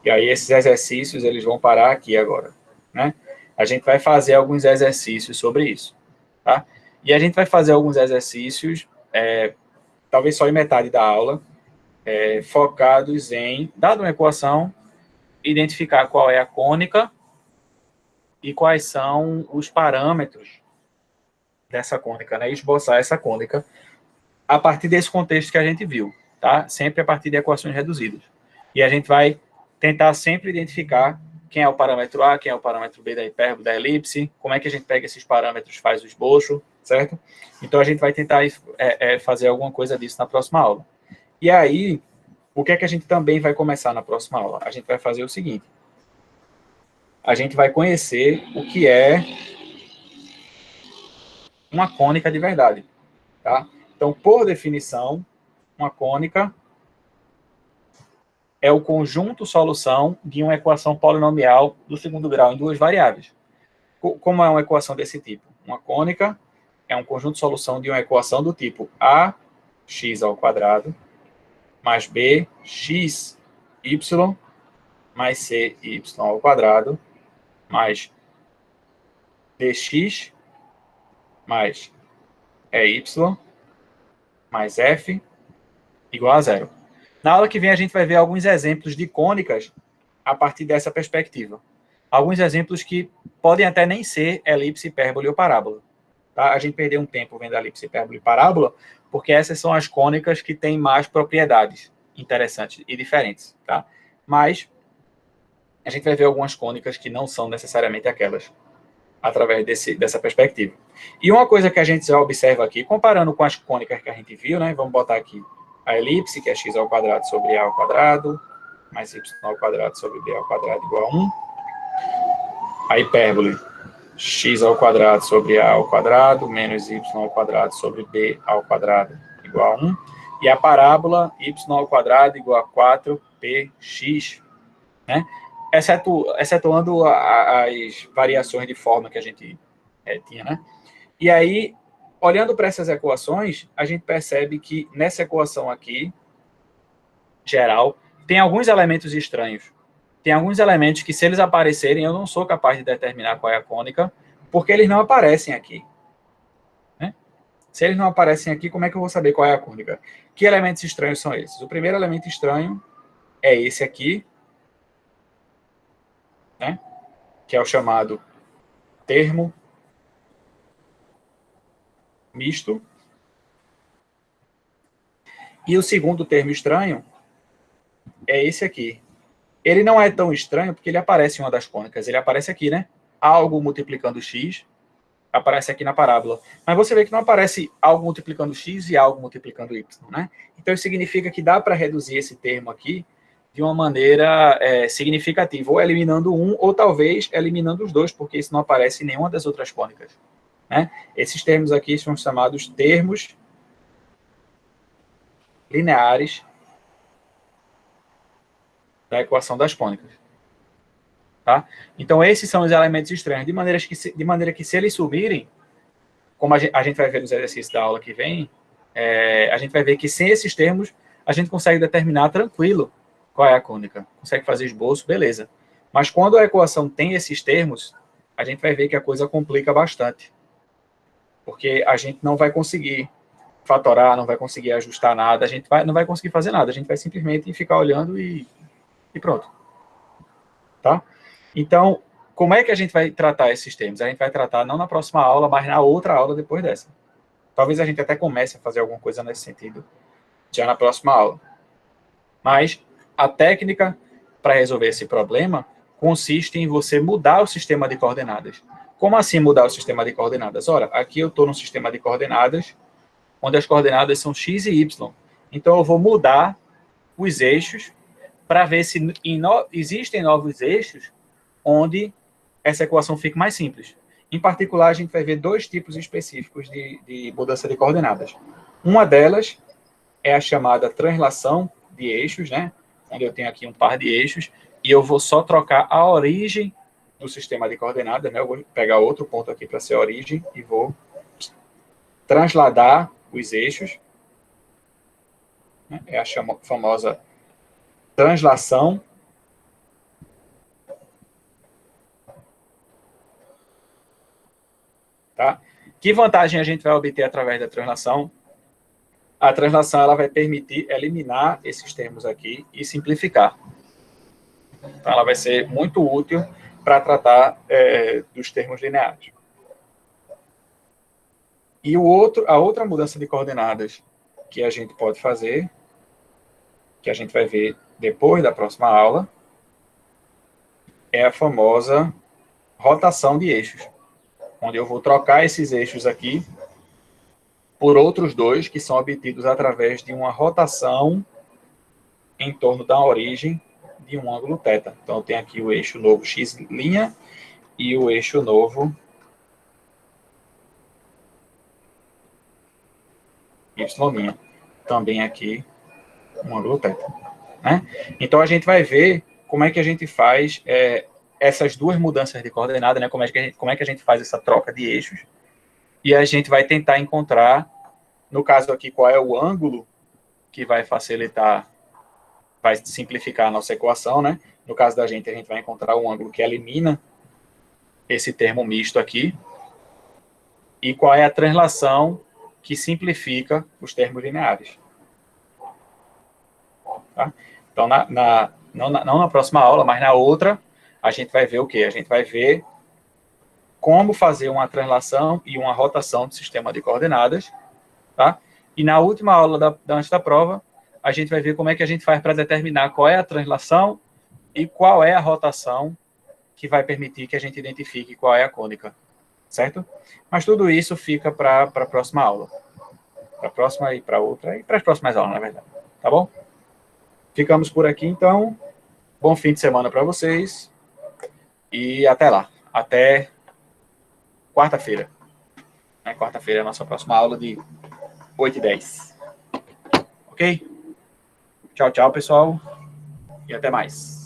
E aí, esses exercícios, eles vão parar aqui agora. Né? A gente vai fazer alguns exercícios sobre isso. Tá? E a gente vai fazer alguns exercícios, talvez só em metade da aula, focados em, dada uma equação, identificar qual é a cônica e quais são os parâmetros dessa cônica, né? Esboçar essa cônica a partir desse contexto que a gente viu, tá? Sempre a partir de equações reduzidas. E a gente vai tentar sempre identificar quem é o parâmetro A, quem é o parâmetro B da hipérbole, da elipse, como é que a gente pega esses parâmetros, faz o esboço, certo? Então, a gente vai tentar fazer alguma coisa disso na próxima aula. E aí, o que é que a gente também vai começar na próxima aula? A gente vai fazer o seguinte. A gente vai conhecer o que é uma cônica de verdade, tá? Então, por definição, uma cônica é o conjunto solução de uma equação polinomial do segundo grau em duas variáveis. Como é uma equação desse tipo? Uma cônica é um conjunto solução de uma equação do tipo ax ao quadrado mais bxy mais cy ao quadrado mais dx mais ey mais f igual a 0. Na aula que vem, a gente vai ver alguns exemplos de cônicas a partir dessa perspectiva. Alguns exemplos que podem até nem ser elipse, hipérbole ou parábola. Tá? A gente perdeu um tempo vendo elipse, hipérbole e parábola, porque essas são as cônicas que têm mais propriedades interessantes e diferentes. Tá? Mas a gente vai ver algumas cônicas que não são necessariamente aquelas, através dessa perspectiva. E uma coisa que a gente já observa aqui, comparando com as cônicas que a gente viu, né? Vamos botar aqui a elipse, que é x ao quadrado sobre a ao quadrado, mais y ao quadrado sobre b ao quadrado igual a 1. A hipérbole, x ao quadrado sobre a ao quadrado, menos y ao quadrado sobre b ao quadrado igual a 1. E a parábola, y ao quadrado igual a 4px, né? Excetuando as variações de forma que a gente tinha, né? E aí, olhando para essas equações, a gente percebe que nessa equação aqui, geral, tem alguns elementos estranhos. Tem alguns elementos que, se eles aparecerem, eu não sou capaz de determinar qual é a cônica, porque eles não aparecem aqui. Né? Se eles não aparecem aqui, como é que eu vou saber qual é a cônica? Que elementos estranhos são esses? O primeiro elemento estranho é esse aqui, né? Que é o chamado termo misto. E o segundo termo estranho é esse aqui. Ele não é tão estranho porque ele aparece em uma das cônicas. Ele aparece aqui, né? Algo multiplicando x aparece aqui na parábola. Mas você vê que não aparece algo multiplicando x e algo multiplicando y, né? Então, isso significa que dá para reduzir esse termo aqui de uma maneira significativa, ou eliminando um, ou talvez eliminando os dois, porque isso não aparece em nenhuma das outras cônicas, né? Esses termos aqui são chamados termos lineares da equação das cônicas. Tá? Então, esses são os elementos estranhos, de maneira que se eles sumirem, como a gente vai ver nos exercícios da aula que vem, a gente vai ver que sem esses termos, a gente consegue determinar tranquilo qual é a cônica. Consegue fazer esboço, beleza. Mas quando a equação tem esses termos, a gente vai ver que a coisa complica bastante. Porque a gente não vai conseguir fatorar, não vai conseguir ajustar nada, não vai conseguir fazer nada. A gente vai simplesmente ficar olhando e pronto. Tá? Então, como é que a gente vai tratar esses termos? A gente vai tratar não na próxima aula, mas na outra aula depois dessa. Talvez a gente até comece a fazer alguma coisa nesse sentido já na próxima aula. Mas a técnica para resolver esse problema consiste em você mudar o sistema de coordenadas. Como assim mudar o sistema de coordenadas? Ora, aqui eu estou num sistema de coordenadas onde as coordenadas são x e y. Então, eu vou mudar os eixos para ver se existem novos eixos onde essa equação fica mais simples. Em particular, a gente vai ver dois tipos específicos de mudança de coordenadas. Uma delas é a chamada translação de eixos, né? Onde eu tenho aqui um par de eixos e eu vou só trocar a origem do sistema de coordenadas, né? Eu vou pegar outro ponto aqui para ser a origem e vou transladar os eixos. Né? É a famosa translação. Tá? Que vantagem a gente vai obter através da translação? A translação ela vai permitir eliminar esses termos aqui e simplificar. Então, ela vai ser muito útil para tratar dos termos lineares. E a outra mudança de coordenadas que a gente pode fazer, que a gente vai ver depois da próxima aula, é a famosa rotação de eixos, onde eu vou trocar esses eixos aqui por outros dois que são obtidos através de uma rotação em torno da origem de um ângulo θ. Então, eu tenho aqui o eixo novo x' e o eixo novo y'. Também aqui um ângulo θ. Né? Então, a gente vai ver como é que a gente faz essas duas mudanças de coordenada, né? Como é que a gente faz essa troca de eixos. E a gente vai tentar encontrar, no caso aqui, qual é o ângulo que vai facilitar, vai simplificar a nossa equação, né? No caso da gente, a gente vai encontrar um ângulo que elimina esse termo misto aqui. E qual é a translação que simplifica os termos lineares. Tá? Então, não na próxima aula, mas na outra, a gente vai ver o quê? A gente vai ver como fazer uma translação e uma rotação do sistema de coordenadas. Tá? E na última aula antes da prova, a gente vai ver como é que a gente faz para determinar qual é a translação e qual é a rotação que vai permitir que a gente identifique qual é a cônica. Certo? Mas tudo isso fica para a próxima aula. Para a próxima e para outra, e para as próximas aulas, na verdade. Tá bom? Ficamos por aqui, então. Bom fim de semana para vocês. E até lá. Até quarta-feira. Quarta-feira é a nossa próxima aula de 8h10. Ok? Tchau, tchau, pessoal. E até mais.